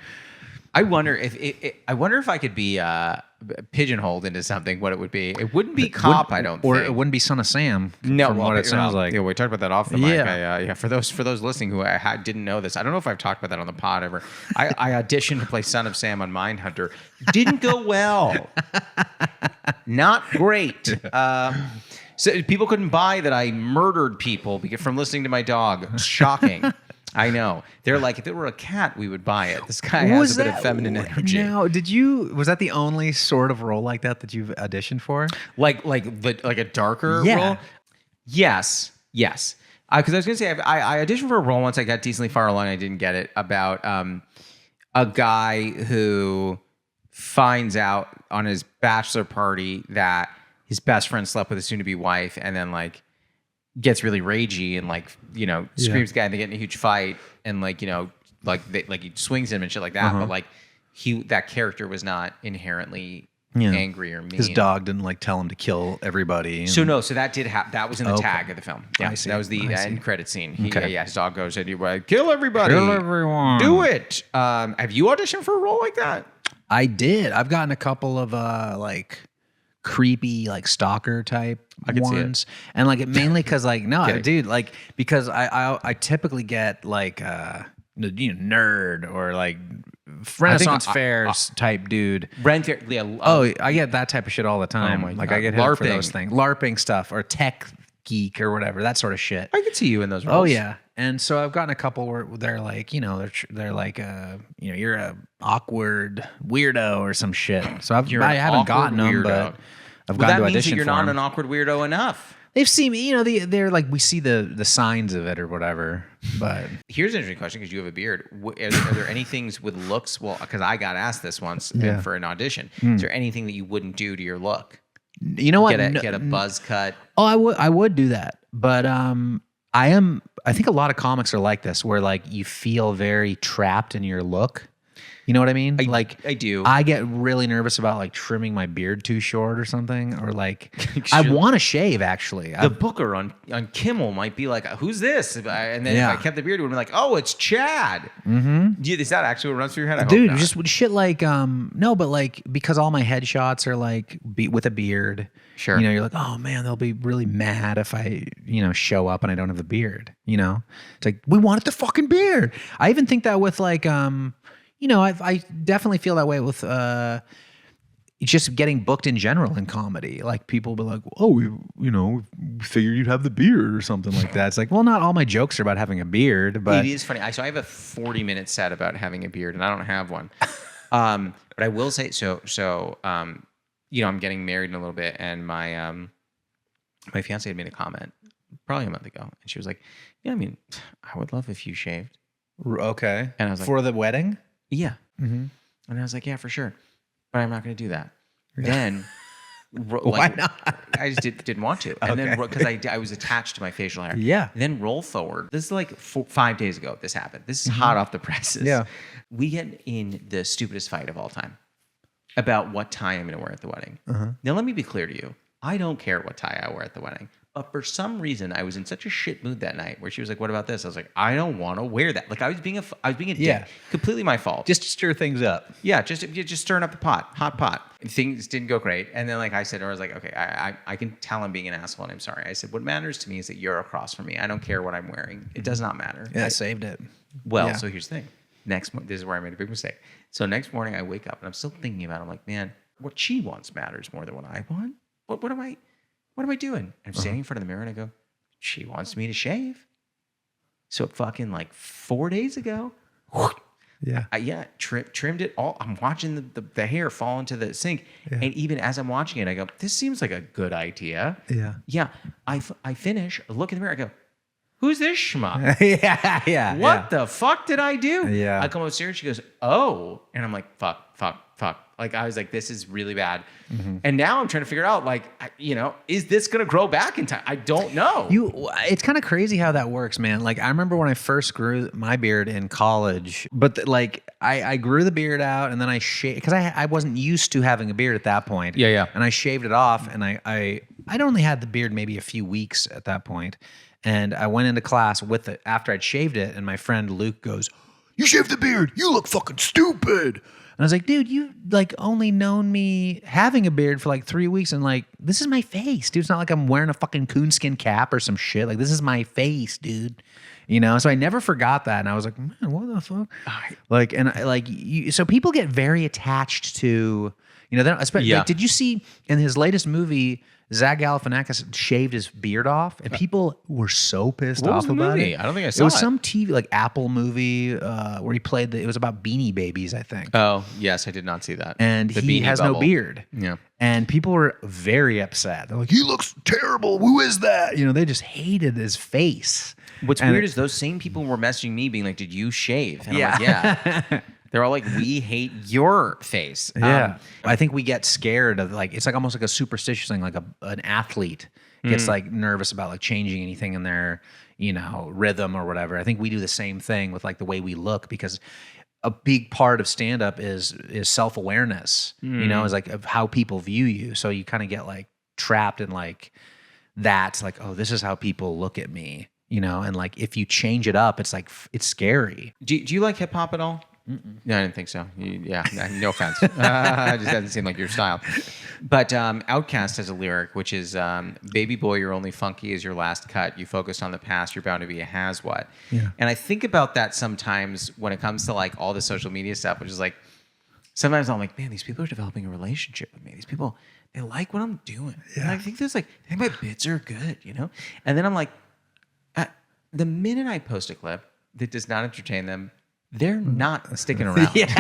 I wonder if I could be pigeonholed into something. What it would be? It wouldn't be cop. I don't Or think. it wouldn't be Son of Sam. No, from what it sounds like. Yeah, we talked about that off the mic. Yeah. For those listening who didn't know this, I don't know if I've talked about that on the pod ever. I auditioned to play Son of Sam on Mindhunter. Didn't go well. Not great. So people couldn't buy that I murdered people from listening to my dog. Shocking. I know. They're like, if it were a cat, we would buy it. This guy What has was a bit of that? feminine energy. Now, was that the only sort of role like that you've auditioned for? Like a darker Yeah. role? Yes. Because I was gonna say I auditioned for a role once. I got decently far along. I didn't get it, about a guy who finds out on his bachelor party that his best friend slept with his soon-to-be wife, and then like gets really ragey and like screams at the guy, and they get in a huge fight, and like he swings him and shit like that. But like that character was not inherently angry or mean. His dog didn't like tell him to kill everybody. So that did happen. That was in the tag of the film. Yeah, I see. That was the I see. end credit scene. Okay. His dog goes and kill everybody. Kill everyone. Do it. Have you auditioned for a role like that? I did. I've gotten a couple of like creepy like stalker type I could see it. ones, and like it mainly because like Kidding. dude, like because I typically get like nerd or like Renaissance fairs type dude. I get that type of shit all the time. Oh my like God. I get hit for those things, LARPing stuff or tech geek or whatever, that sort of shit. I could see you in those roles. Oh yeah. And so I've gotten a couple where they're like, they're like, you're a awkward weirdo or some shit. So I haven't gotten them, but I've gotten to audition for them. That means that you're not an awkward weirdo enough. They've seen me, they're like, we see the signs of it or whatever. But here's an interesting question, because you have a beard. Are there any things with looks? Well, because I got asked this once for an audition. Is there anything that you wouldn't do to your look? You know what? Get a buzz cut. Oh, I would do that, but I think a lot of comics are like this, where like you feel very trapped in your look. You know what I mean? I do. I get really nervous about like trimming my beard too short or something, or like I want to shave actually. The booker on Kimmel might be like, "Who's this?" And then if I kept the beard, it would be like, "Oh, it's Chad." Mm-hmm. Is that actually what runs through your head? Dude, just shit like no, but like because all my headshots are like with a beard. Sure. You're like, oh man, they'll be really mad if I show up and I don't have the beard. It's like, we wanted the fucking beard. I even think that with like I definitely feel that way with just getting booked in general in comedy. Like people be like, oh, we figured you'd have the beard or something like that. It's like, well, not all my jokes are about having a beard, but it is funny. So I have a 40-minute set about having a beard, and I don't have one. But I will say, I'm getting married in a little bit, and my fiance had made a comment probably a month ago, and she was like, "Yeah, I mean, I would love if you shaved." Okay. And I was like, for the wedding? Yeah. Mm-hmm. And I was like, "Yeah, for sure, but I'm not going to do that." Then, why not? I just didn't want to, and then because I was attached to my facial hair. Yeah. And then roll forward. This is like 5 days ago. This happened. This is hot off the presses. Yeah. We get in the stupidest fight of all time about what tie I'm going to wear at the wedding. Now, let me be clear to you. I don't care what tie I wear at the wedding. But for some reason, I was in such a shit mood that night where she was like, "What about this?" I was like, "I don't want to wear that." Like I was being a dick. Completely my fault. Just to stir things up. Yeah, just stirring up the pot, hot pot. Things didn't go great. And then like I said, I was like, "Okay, I can tell I'm being an asshole, and I'm sorry." I said, "What matters to me is that you're across from me. I don't care what I'm wearing. It does not matter." Yeah, I saved it. Well, so here's the thing. This is where I made a big mistake. So next morning I wake up and I'm still thinking about it. I'm like, man, what she wants matters more than what I want. What am I doing? And I'm standing in front of the mirror and I go, she wants me to shave. So fucking like 4 days ago, trimmed it all. I'm watching the hair fall into the sink. Yeah. And even as I'm watching it, I go, this seems like a good idea. Yeah. Yeah. I finish, look in the mirror, I go, who's this schmuck? yeah. What the fuck did I do? Yeah. I come upstairs, she goes, oh. And I'm like, fuck. Like, I was like, this is really bad. Mm-hmm. And now I'm trying to figure out, like, is this going to grow back in time? I don't know. It's kind of crazy how that works, man. Like, I remember when I first grew my beard in college, but I grew the beard out and then I shaved, because I wasn't used to having a beard at that point. Yeah. And I shaved it off, and I'd only had the beard maybe a few weeks at that point. And I went into class with it after I'd shaved it, and my friend Luke goes, "You shaved the beard. You look fucking stupid." And I was like, dude, you like only known me having a beard for like 3 weeks, and like, this is my face, dude. It's not like I'm wearing a fucking coonskin cap or some shit. Like, this is my face, dude. So I never forgot that. And I was like, man, what the fuck? So people get very attached to, You know, especially Yeah. like, did you see in his latest movie, Zach Galifianakis shaved his beard off, and people were so pissed What was off the about movie? it. I don't think I It saw was it. some TV like Apple movie where he played. It was about Beanie Babies, I think. Oh, yes, I did not see that. And The he Beanie has Bubble. no beard. Yeah. And people were very upset. They're like, he looks terrible. Who is that? You know, they just hated his face. What's And weird is those same people were messaging me being like, did you shave? And Yeah. I'm like, yeah. They're all like, we hate your face. Yeah. I think we get scared of like, it's like almost like a superstitious thing, like an athlete gets like nervous about like changing anything in their, you know, rhythm or whatever. I think we do the same thing with like the way we look, because a big part of stand up is self-awareness, you know, is like of how people view you. So you kind of get like trapped in like that, like, oh, this is how people look at me, you know? And like, if you change it up, it's like, it's scary. Do you like hip hop at all? No, I didn't think so. Yeah, no offense. It just doesn't seem like your style. But Outkast has a lyric, which is, baby boy, you're only funky as your last cut. You focus on the past, you're bound to be a has-what. Yeah. And I think about that sometimes when it comes to like all the social media stuff, which is like, sometimes I'm like, man, these people are developing a relationship with me. These people, they like what I'm doing. Yeah. And I think I think my bits are good, you know? And then I'm like, the minute I post a clip that does not entertain them, they're not sticking around. These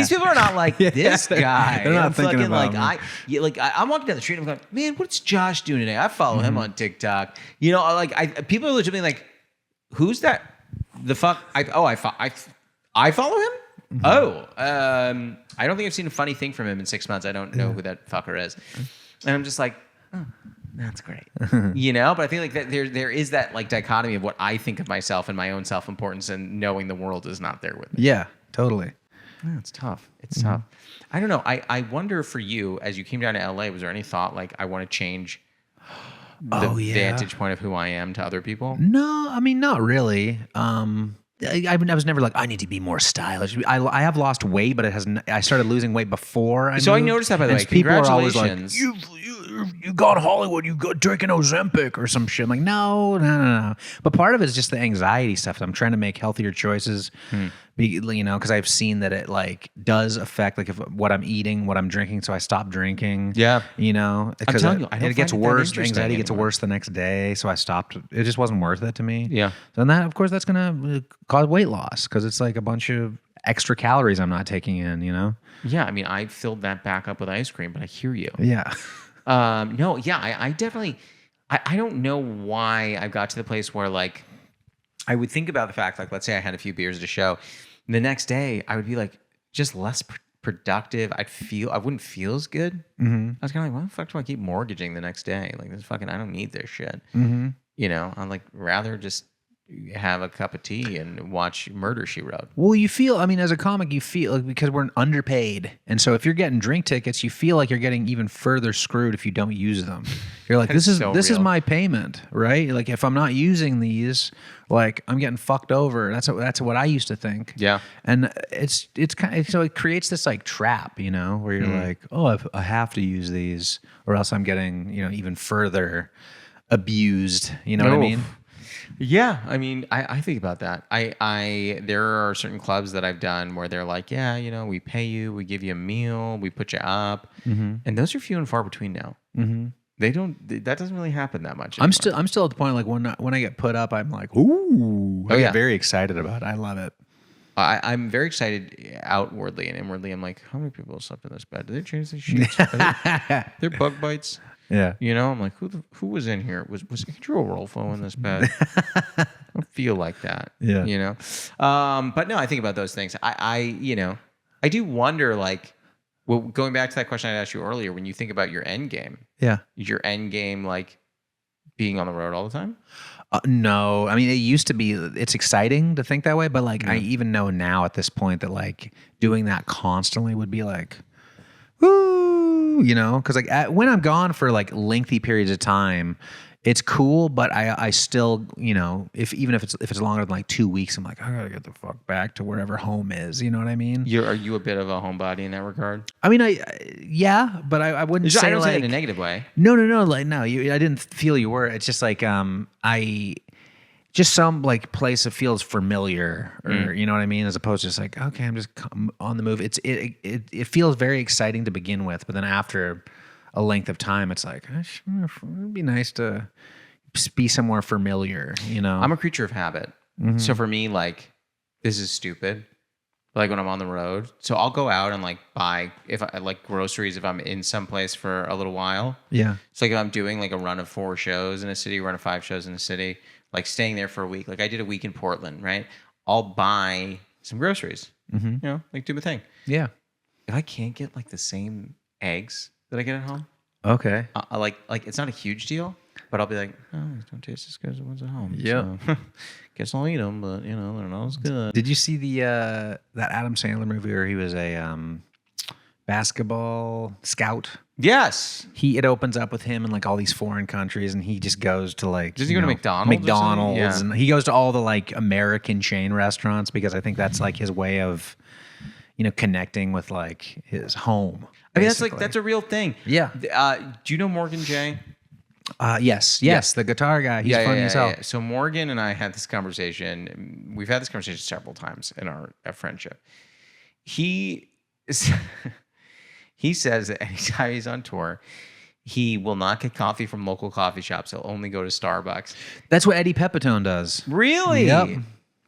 people are not like this guy. They're not I'm thinking fucking about like me. I'm walking down the street and I'm going, man, what's Josh doing today? I follow him on TikTok. You know, like people are legitimately like, who's that? The fuck? I follow him. I don't think I've seen a funny thing from him in 6 months. I don't know who that fucker is, and I'm just like, oh, that's great, you know. But I feel like that there is that like dichotomy of what I think of myself and my own self-importance, and knowing the world is not there with me. Yeah, totally. Yeah, it's tough. It's tough. I don't know. I wonder for you, as you came down to LA, was there any thought like, I want to change the vantage point of who I am to other people? No, I mean, not really. I was never like, I need to be more stylish. I have lost weight, but I started losing weight before I So I moved. noticed that, by the And way. people are always like, Congratulations. you got Hollywood, you got drinking Ozempic or some shit. I'm like, no. But part of it is just the anxiety stuff. I'm trying to make healthier choices, you know, because I've seen that it like does affect like if what I'm eating, what I'm drinking. So I stopped drinking. Yeah. You know, because telling you, I don't it gets find it that worse. interesting Anxiety gets anymore. worse the next day. So I stopped. It just wasn't worth it to me. Yeah. So that, of course, that's going to cause weight loss because it's like a bunch of extra calories I'm not taking in, you know? Yeah, I mean, I filled that back up with ice cream, but I hear you. Yeah. No, yeah, I definitely, I don't know why I got to the place where like, I would think about the fact, like, let's say I had a few beers at a show. The next day, I would be like, just less productive. I wouldn't feel as good. I was kind of like, why the fuck do I keep mortgaging the next day? Like, this fucking, I don't need this shit. You know, I'm like, rather just have a cup of tea and watch Murder, She Wrote. Well, you feel, I mean, as a comic, you feel like because we're underpaid. And so if you're getting drink tickets, you feel like you're getting even further screwed if you don't use them. You're like, this is real. my payment, right? Like if I'm not using these, like I'm getting fucked over. That's what I used to think. Yeah. And it's kind of, so it creates this like trap, you know, where you're like, oh, I have to use these or else I'm getting, you know, even further abused. You know what I mean? Yeah, I mean, I think about that. There are certain clubs that I've done where they're like, yeah, you know, we pay you, we give you a meal, we put you up, and those are few and far between now. They don't. That doesn't really happen that much anymore. I'm still at the point like when I get put up, I'm like, ooh, I get very excited about it. I love it. I'm very excited outwardly, and inwardly, I'm like, how many people slept in this bed? Did they change the sheets? They're bug bites. Yeah. You know, I'm like, who was in here? Was Andrew Rolfo in this bed? I don't feel like that. Yeah. You know? But no, I think about those things. I do wonder, like, well, going back to that question I asked you earlier, when you think about your end game, is your end game like being on the road all the time? No, I mean, it used to be, it's exciting to think that way, but like, I even know now at this point that like doing that constantly would be like, woo, you know, because like when I'm gone for like lengthy periods of time, it's cool, but I still, you know, even if it's longer than like 2 weeks, I'm like, I gotta get the fuck back to wherever home is. You know what I mean? Are you a bit of a homebody in that regard? I mean, yeah, but I wouldn't say I don't like say it in a negative way. No, like no, I didn't feel you were. It's just like I just some like place that feels familiar, or you know what I mean, as opposed to just like, okay, I'm just on the move. It feels very exciting to begin with, but then after a length of time, it's like, it'd be nice to be somewhere familiar, you know. I'm a creature of habit. So for me, like, this is stupid. Like when I'm on the road, so I'll go out and like buy if I like groceries if I'm in some place for a little while. Yeah. It's like if I'm doing like a run of 4 shows in a city, run of 5 shows in a city, like staying there for a week. Like I did a week in Portland, right? I'll buy some groceries, you know, like do my thing. Yeah. If I can't get like the same eggs that I get at home, Okay. I like it's not a huge deal, but I'll be like, oh, these don't taste as good as the ones at home. Yeah. So, guess I'll eat them, but you know, they're not as good. Did you see that Adam Sandler movie where he was a basketball scout? Yes. It opens up with him in like all these foreign countries, and he just goes to like, Does he go to McDonald's or something? McDonald's, Yeah. and he goes to all the like American chain restaurants because I think that's like his way of, you know, connecting with like his home. I mean, basically. that's a real thing. Yeah. Do you know Morgan J? Yes, the guitar guy. He's funny as hell. Yeah. So Morgan and I had this conversation. We've had this conversation several times in our friendship. He says that anytime he's on tour, he will not get coffee from local coffee shops. He'll only go to Starbucks. That's what Eddie Pepitone does. Really? Yep.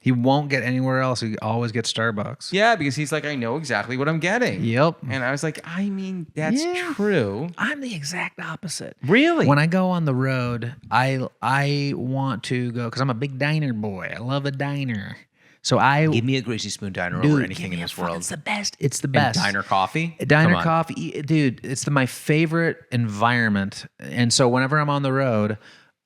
He won't get anywhere else. He always gets Starbucks. Yeah, because he's like, I know exactly what I'm getting. Yep. And I was like, I mean, that's true. I'm the exact opposite. Really? When I go on the road, I want to go because I'm a big diner boy. I love a diner. So Give me a Greasy Spoon diner dude, over anything give in me this a world. It's the best. It's the And best. diner coffee? Diner Come on. coffee, dude. It's my favorite environment. And so whenever I'm on the road,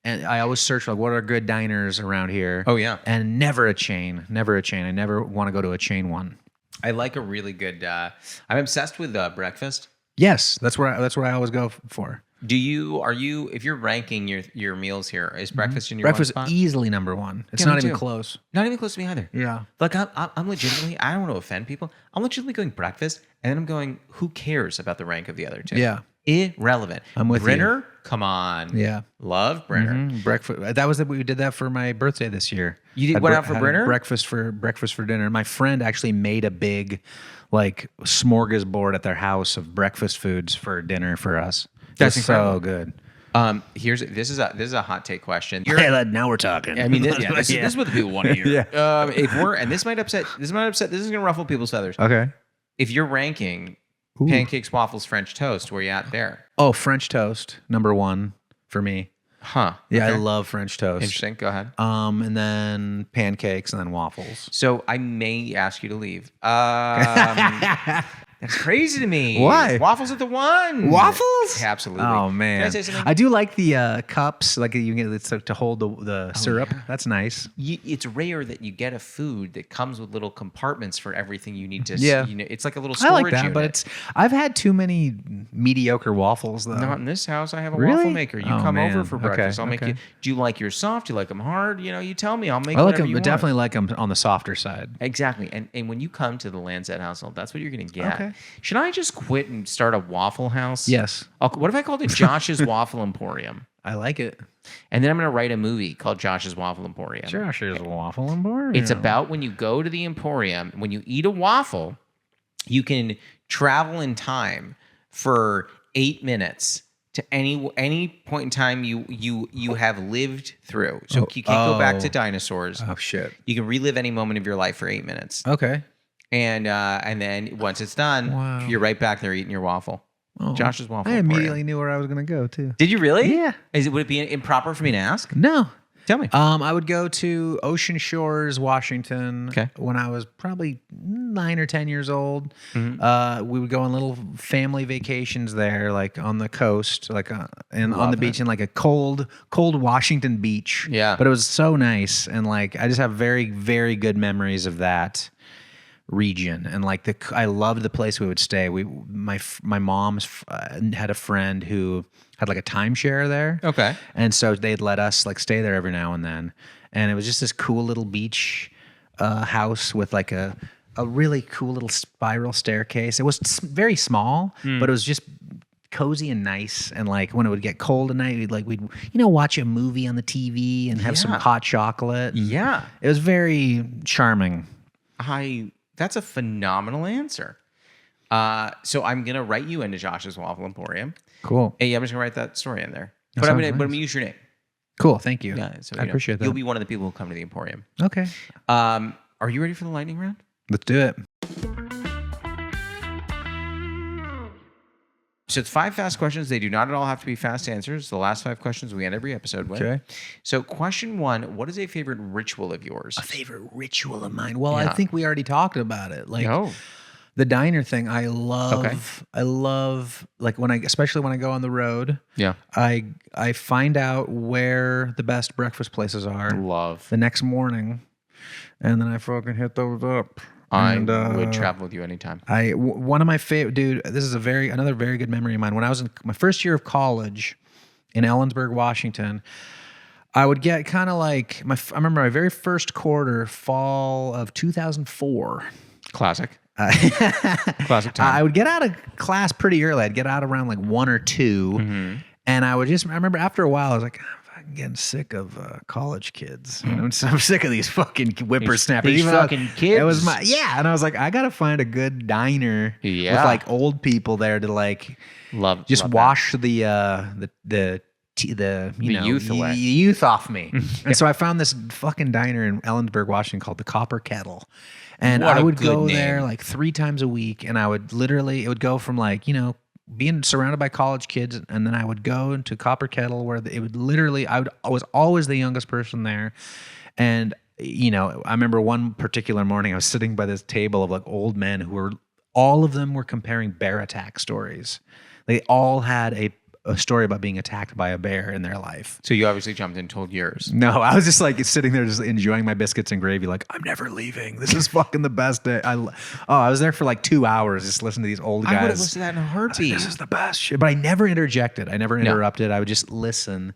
and I always search like what are good diners around here. Oh, yeah. And never a chain. Never a chain. I never want to go to a chain one. I like a really good. I'm obsessed with breakfast. Yes, that's where I always go for. If you're ranking your meals here, is breakfast in your Breakfast one spot? easily number one. It's Yeah, not me even too. close. Not even close to me either. Yeah. Like I'm legitimately, I don't want to offend people. I'm legitimately going breakfast, and then I'm going, who cares about the rank of the other two? Yeah. Irrelevant. I'm with you. Brenner, come on. Yeah. Love Brenner. Breakfast. That was we did that for my birthday this year. Went out for had Brenner? breakfast for dinner. My friend actually made a big, like smorgasbord at their house of breakfast foods for dinner for us. That's It's incredible. so good. This is a hot take question. Now we're talking. I mean, this is what the people want to hear. Yeah. And this might upset. This is going to ruffle people's feathers. Okay. If you're ranking pancakes, waffles, French toast, where you at there? Oh, French toast, number one for me. Huh. Yeah, Okay. I love French toast. Interesting. Go ahead. And then pancakes, and then waffles. So I may ask you to leave. That's crazy to me. Why? Waffles at the one. Waffles? Absolutely. Oh man, Can I say something? I do like the cups, like you get it's to hold the syrup. yeah. That's nice. It's rare that you get a food that comes with little compartments for everything you need to. Yeah. It's like a little I storage like that, unit. but I've had too many mediocre waffles though. Not in this house. I have a Really? waffle maker. You Oh, come man. over for breakfast. Okay, I'll make okay. you. Do you like your soft? Do you like them hard? You know, you tell me. I'll make. I like whatever them, you but want. definitely like them on the softer side. Exactly. And when you come to the Lanzet household, that's what you're going to get. Okay. Should I just quit and start a Waffle House? Yes, What if I called it Josh's Waffle Emporium? I like it. And then I'm going to write a movie called Josh's Waffle Emporium. Josh's waffle and bar. It's about when you go to the Emporium, when you eat a waffle, you can travel in time for 8 minutes to any point in time you have lived through. So you can't go back to dinosaurs. Oh shit. You can relive any moment of your life for 8 minutes. Okay. And then once it's done, Wow. you're right back there eating your waffle. Oh, Josh's Waffle I Emporium. immediately knew where I was gonna go too. Did you really? Yeah. Would it be improper for me to ask? No. Tell me. I would go to Ocean Shores, Washington, Okay. when I was probably 9 or 10 years old. Mm-hmm. We would go on little family vacations there, like on the coast, like and on the beach in like a cold Washington beach. Yeah. But it was so nice, and like I just have very, very good memories of that region, and like I loved the place we would stay. My mom's had a friend who had like a timeshare there. Okay. And so they'd let us like stay there every now and then. And it was just this cool little beach house with like a really cool little spiral staircase. It was very small, but it was just cozy and nice. And like when it would get cold at night, we'd watch a movie on the TV and have some Yeah. hot chocolate. And Yeah. it was very charming. That's a phenomenal answer. So I'm gonna write you into Josh's Waffle Emporium. Cool. Hey, I'm just gonna write that story in there. That But I'm sounds gonna nice. use your name. Cool. Thank you. Yeah, so I appreciate that. You'll be one of the people who come to the Emporium. Okay. Are you ready for the lightning round? Let's do it. So it's 5 fast questions. They do not at all have to be fast answers. The last 5 questions we end every episode with. Okay. So question 1, what is a favorite ritual of yours? A favorite ritual of mine. Well, Yeah. I think we already talked about it. Like No. the diner thing, I love. Okay. I love like especially when I go on the road. Yeah. I find out where the best breakfast places are Love. the next morning, and then I fucking hit those up. I And, would travel with you anytime. One of my favorite, dude. This is another very good memory of mine. When I was in my first year of college in Ellensburg, Washington, I would get kind of like I remember my very first quarter, fall of 2004. Classic. Classic time. I would get out of class pretty early. I'd get out around like 1 or 2, and I remember after a while, I was like, I'm getting sick of college kids. You know, I'm sick of these fucking whippersnappers. These Even though fucking kids. It was and I was like, I gotta find a good diner with like old people there to like love wash the youth away. youth off me. And so I found this fucking diner in Ellensburg, Washington called the Copper Kettle. And What I a would good go name. there like 3 times a week, and I would it would go from like, being surrounded by college kids, and then I would go into Copper Kettle where it would literally, I was always the youngest person there. And, I remember one particular morning I was sitting by this table of like old men all of them were comparing bear attack stories. They all had a story about being attacked by a bear in their life. So you obviously jumped in and told yours. No, I was just like sitting there just enjoying my biscuits and gravy like, I'm never leaving. This is fucking the best day. I was there for like 2 hours just listening to these old guys. I would have listened to that in a heartbeat. This is the best shit. But I never interjected. I never interrupted. I would just listen.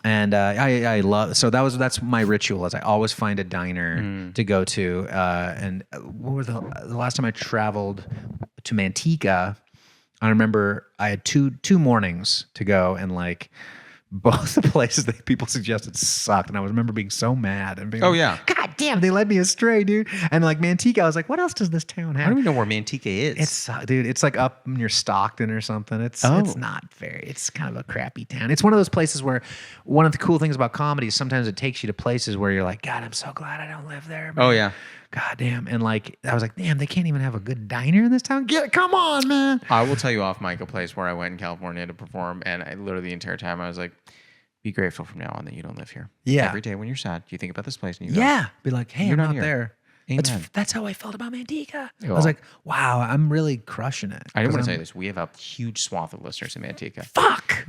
And I love, so that's my ritual is I always find a diner to go to. And what was the last time I traveled to Manteca? I remember I had two mornings to go, and like both the places that people suggested sucked. And I remember being so mad and being God damn, they led me astray, dude. And like Manteca, I was like, what else does this town have? I don't even know where Manteca is. It's like up near Stockton or something. It's kind of a crappy town. It's one of those places where one of the cool things about comedy is sometimes it takes you to places where you're like, God, I'm so glad I don't live there, man. Oh, yeah. God damn. And like, I was like, damn, they can't even have a good diner in this town. Come on, man. I will tell you off mic a place where I went in California to perform, and I literally the entire time I was like, be grateful from now on that you don't live here. Yeah. Every day when you're sad, you think about this place and you go, Be like, hey, You're I'm not not here. there. Amen. That's how I felt about Manteca. I Cool. was like, wow, I'm really crushing it. I didn't want to 'Cause tell you this. We have a huge swath of listeners in Manteca. Fuck.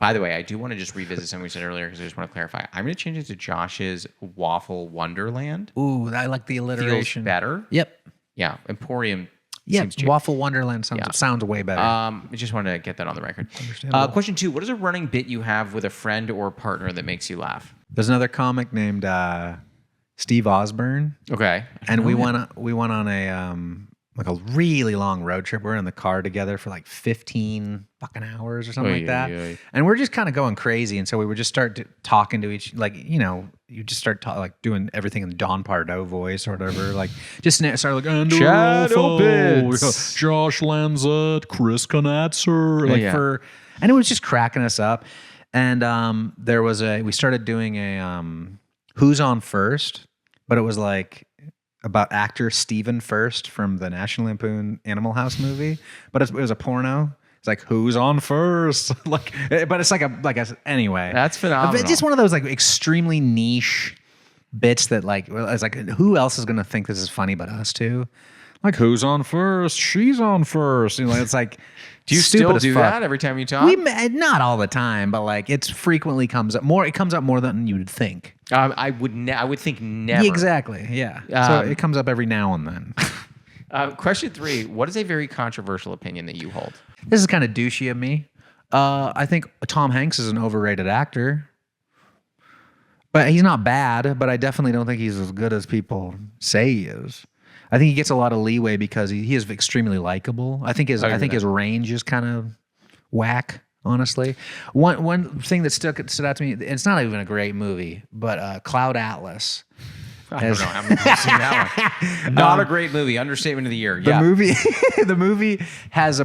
By the way, I do want to just revisit something we said earlier because I just want to clarify. I'm going to change it to Josh's Waffle Wonderland. Ooh, I like the Feels alliteration. better. Yep. Yeah. Emporium Yep. seems cheap. Waffle Wonderland sounds way better. I just wanted to get that on the record. Understandable. Question 2. What is a running bit you have with a friend or partner that makes you laugh? There's another comic named Steve Osborne, Okay. and we went on a like a really long road trip. We're in the car together for like 15 fucking hours or something Oy, like that, oy, oy. and we're just kind of going crazy. And so we would just start talking to each, like, you just start like doing everything in the Don Pardo voice or whatever, like just start like Chad Opitz. Josh Lanzet, Chris Knatzer, like and it was just cracking us up. And we started doing a Who's on First, but it was like about actor Stephen First from the National Lampoon Animal House movie, but it was a porno. It's like, who's on first? Like, but it's anyway. That's phenomenal. It's just one of those like extremely niche bits that like, it's like, who else is going to think this is funny but us two? Like, who's on first? She's on first. It's like, do you stupid still as do fuck. that every time you talk? Not all the time, but like it frequently comes up more. It comes up more than you would think. I would think never. Yeah, exactly. Yeah. So it comes up every now and then. Question 3. What is a very controversial opinion that you hold? This is kind of douchey of me. I think Tom Hanks is an overrated actor. But he's not bad, but I definitely don't think he's as good as people say he is. I think he gets a lot of leeway because he is extremely likable. I think his range is kind of whack. Honestly, one thing that stood out to me. It's not even a great movie, but Cloud Atlas. I don't know. I haven't seen that one. Not a great movie. Understatement of the year. The movie, the movie has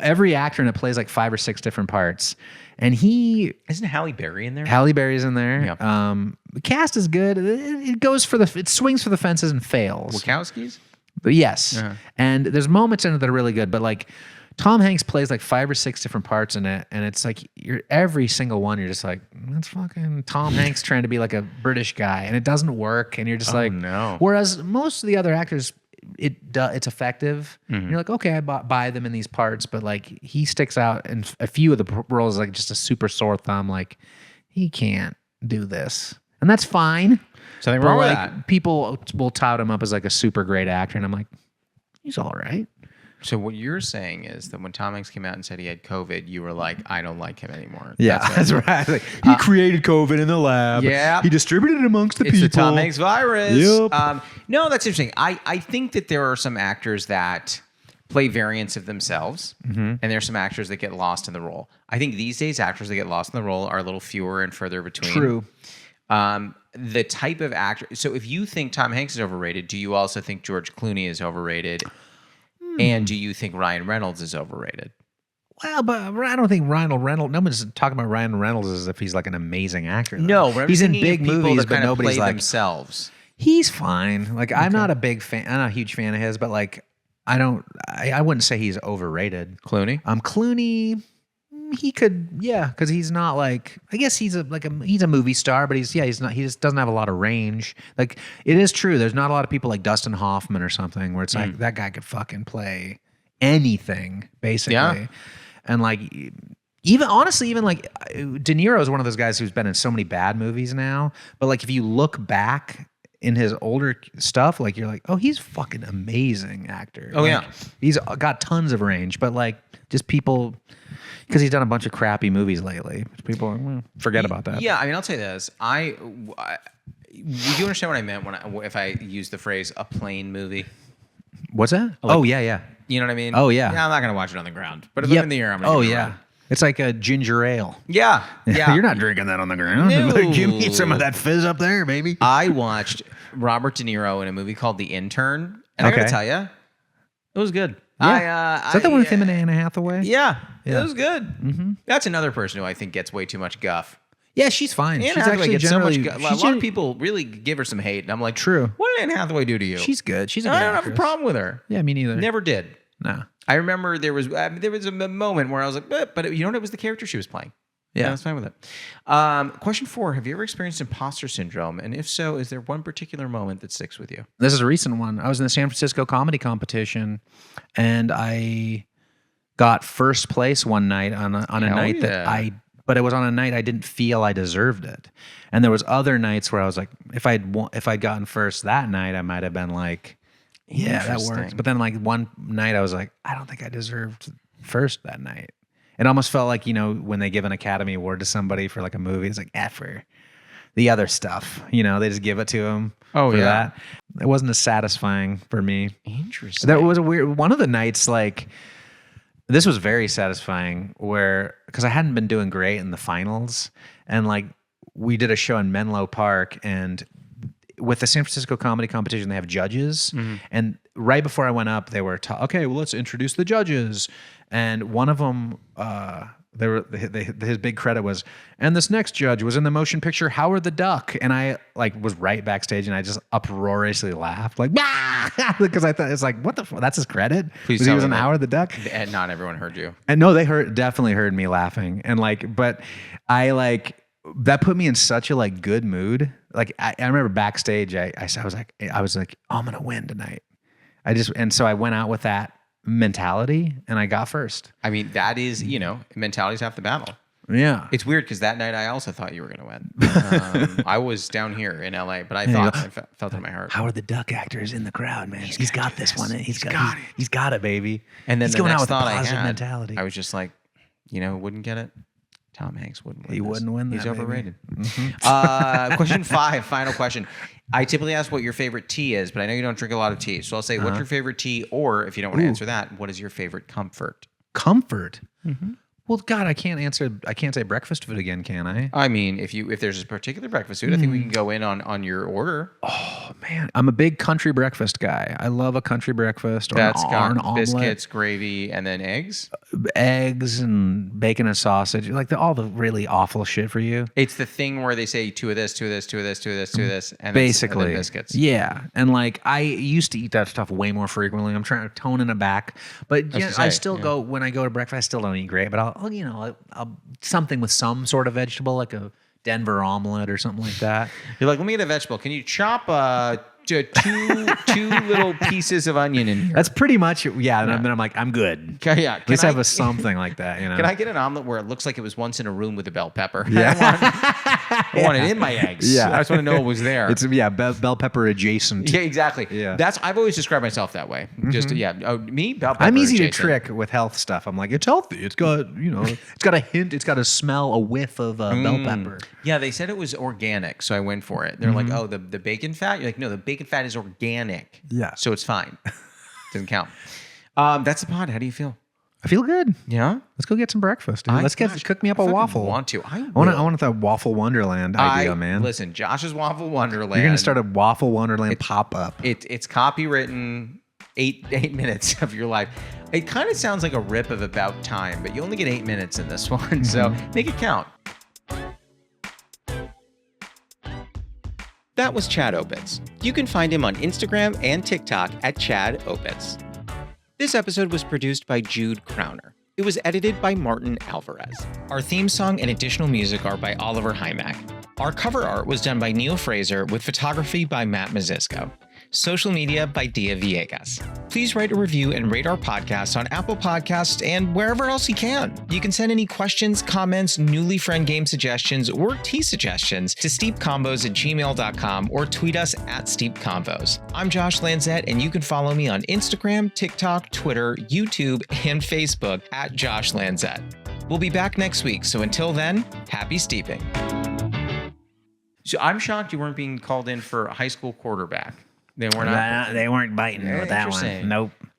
every actor in it plays like 5 or 6 different parts, and isn't Halle Berry in there? Halle Berry's in there. Yeah. The cast is good. It swings for the fences and fails. Wachowskis? But yes, and there's moments in it that are really good, but like. Tom Hanks plays like 5 or 6 different parts in it, and it's like every single one. You're just like, that's fucking Tom Hanks trying to be like a British guy, and it doesn't work. And you're just no. Whereas most of the other actors, it's effective. And you're like, okay, I buy them in these parts, but like he sticks out in a few of the roles like just a super sore thumb. Like he can't do this, and that's fine. Something wrong with that. People will tout him up as like a super great actor, and I'm like, he's all right. So what you're saying is that when Tom Hanks came out and said he had COVID, you were like, I don't like him anymore. Yeah, that's right. Like, he created COVID in the lab. Yeah. He distributed it amongst the people. It's the Tom Hanks virus. Yep. No, that's interesting. I think that there are some actors that play variants of themselves, and there's some actors that get lost in the role. I think these days actors that get lost in the role are a little fewer and further between. True. The type of actor. So if you think Tom Hanks is overrated, do you also think George Clooney is overrated? And do you think Ryan Reynolds is overrated? Well, but I don't think Ryan Reynolds. Nobody's talking about Ryan Reynolds as if he's like an amazing actor. Though. No, but he's in big movies, but nobody's like themselves. He's fine. Like I'm not a big fan. I'm not a huge fan of his, but like I wouldn't say he's overrated. Clooney. Clooney. He could, because he's not like. I guess he's a movie star, but he's not. He just doesn't have a lot of range. Like it is true. There's not a lot of people like Dustin Hoffman or something where it's like that guy could fucking play anything basically. Yeah. And like even like De Niro is one of those guys who's been in so many bad movies now. But like if you look back in his older stuff, like you're like, oh, he's fucking amazing actor. Oh like, he's got tons of range. But like just people. Because he's done a bunch of crappy movies lately. People forget about that. Yeah, I mean, I'll say this. Would you understand what I meant if I used the phrase "a plain movie"? What's that? Like, yeah. You know what I mean? Oh yeah. Yeah, I'm not gonna watch it on the ground, but if I'm in the air, I'm gonna. Oh yeah. Around. It's like a ginger ale. Yeah. You're not drinking that on the ground. No. Give me some of that fizz up there, baby. I watched Robert De Niro in a movie called The Intern, and I gotta tell you, it was good. Yeah. Is that the one with him and Anne Hathaway? Yeah, it was good. Mm-hmm. That's another person who I think gets way too much guff. Yeah, she's fine. Anne she's Hathaway actually gets so much guff. A lot of people really give her some hate, and I'm like, true. What did Anne Hathaway do to you? She's good. She's a good I don't actress. have a problem with her. Yeah, me neither. Never did. No. I remember there was a moment where I was like, but you know what? It was the character she was playing. Yeah, I was fine with it. Question 4: have you ever experienced imposter syndrome? And if so, is there one particular moment that sticks with you? This is a recent one. I was in the San Francisco comedy competition, and I got first place one night on a night that but it was on a night I didn't feel I deserved it. And there was other nights where I was like, if I'd gotten first that night, I might have been like, yeah, that works. But then like one night I was like, I don't think I deserved first that night. It almost felt like, when they give an Academy Award to somebody for like a movie, it's like, for the other stuff, they just give it to them for that. It wasn't as satisfying for me. Interesting. That was a weird, one of the nights, like, this was very satisfying because I hadn't been doing great in the finals. And like, we did a show in Menlo Park, and with the San Francisco comedy competition, they have judges. Mm-hmm. And right before I went up, they were okay, well, let's introduce the judges. And one of them, his big credit was, and this next judge was in the motion picture Howard the Duck. And I like was right backstage, and I just uproariously laughed, like, because I thought it's like, what the fuck? That's his credit? Please he was in Howard the Duck? And not everyone heard you. And no, they definitely heard me laughing. And like, but I like, that put me in such a like good mood. Like I remember backstage, I was like, oh, I'm gonna win tonight. And so I went out with that mentality, and I got first. I mean, that is, mentality's half the battle. Yeah, it's weird because that night I also thought you were gonna win. I was down here in LA, but I felt it in my heart. Howard the Duck actor is in the crowd, man. He's got this one. He's got it, baby. And then he's going out with a positive mentality. I was just like, wouldn't get it. Tom Hanks wouldn't win. He wouldn't win that. He's overrated. Mm-hmm. Question 5, final question. I typically ask what your favorite tea is, but I know you don't drink a lot of tea. So I'll say, what's your favorite tea? Or if you don't want to answer that, what is your favorite comfort? Comfort? Mm-hmm. Well, God, I can't say breakfast food again, can I? I mean, if there's a particular breakfast food, I think we can go in on your order. Oh man, I'm a big country breakfast guy. I love a country breakfast or That's an got omelet, biscuits, gravy, and then eggs. eggs and bacon and sausage, like all the really awful shit for you. It's the thing where they say two of this, two of this, two of this, two of this, two of this, and Basically, and then biscuits. Yeah, and like I used to eat that stuff way more frequently. I'm trying to tone it back, but yeah, I still go when I go to breakfast. I still don't eat great, but I'll something with some sort of vegetable, like a Denver omelet or something like that. You're like, let me get a vegetable. Can you chop two little pieces of onion in here? That's pretty much it. Yeah, and then I'm like, I'm good. Okay, yeah. At least I have something like that. Can I get an omelet where it looks like it was once in a room with a bell pepper? Yeah. I want it in my eggs. Yeah. I just want to know it was there. It's bell pepper adjacent. Yeah, exactly. Yeah. I've always described myself that way. Just me, bell pepper. I'm easy adjacent. to trick with health stuff. I'm like, it's healthy. It's got it's got a hint. It's got a smell, a whiff of bell pepper. Yeah, they said it was organic, so I went for it. They're like, oh, the bacon fat? You're like, no, the bacon fat is organic. Yeah. So it's fine. Doesn't count. That's the pod. How do you feel? I feel good. Yeah? Let's go get some breakfast, dude. Cook me up a waffle. I want that Waffle Wonderland idea, man. Listen, Josh's Waffle Wonderland. You're gonna start a Waffle Wonderland pop up. It's copywritten 8 minutes of your life. It kind of sounds like a rip of About Time, but you only get 8 minutes in this one, so make it count. That was Chad Opitz. You can find him on Instagram and TikTok at Chad Opitz. This episode was produced by Jude Crowner. It was edited by Martin Alvarez. Our theme song and additional music are by Oliver Hymack. Our cover art was done by Neil Fraser with photography by Matt Mazisco. Social media by Dia Villegas. Please write a review and rate our podcast on Apple Podcasts and wherever else you can. You can send any questions, comments, newly friend game suggestions, or tea suggestions to steepcombos@gmail.com or tweet us at steepconvos. I'm Josh Lanzet, and you can follow me on Instagram, TikTok, Twitter, YouTube, and Facebook at Josh Lanzet. We'll be back next week, so until then, happy steeping. So I'm shocked you weren't being called in for a high school quarterback. They weren't biting with that one. Nope.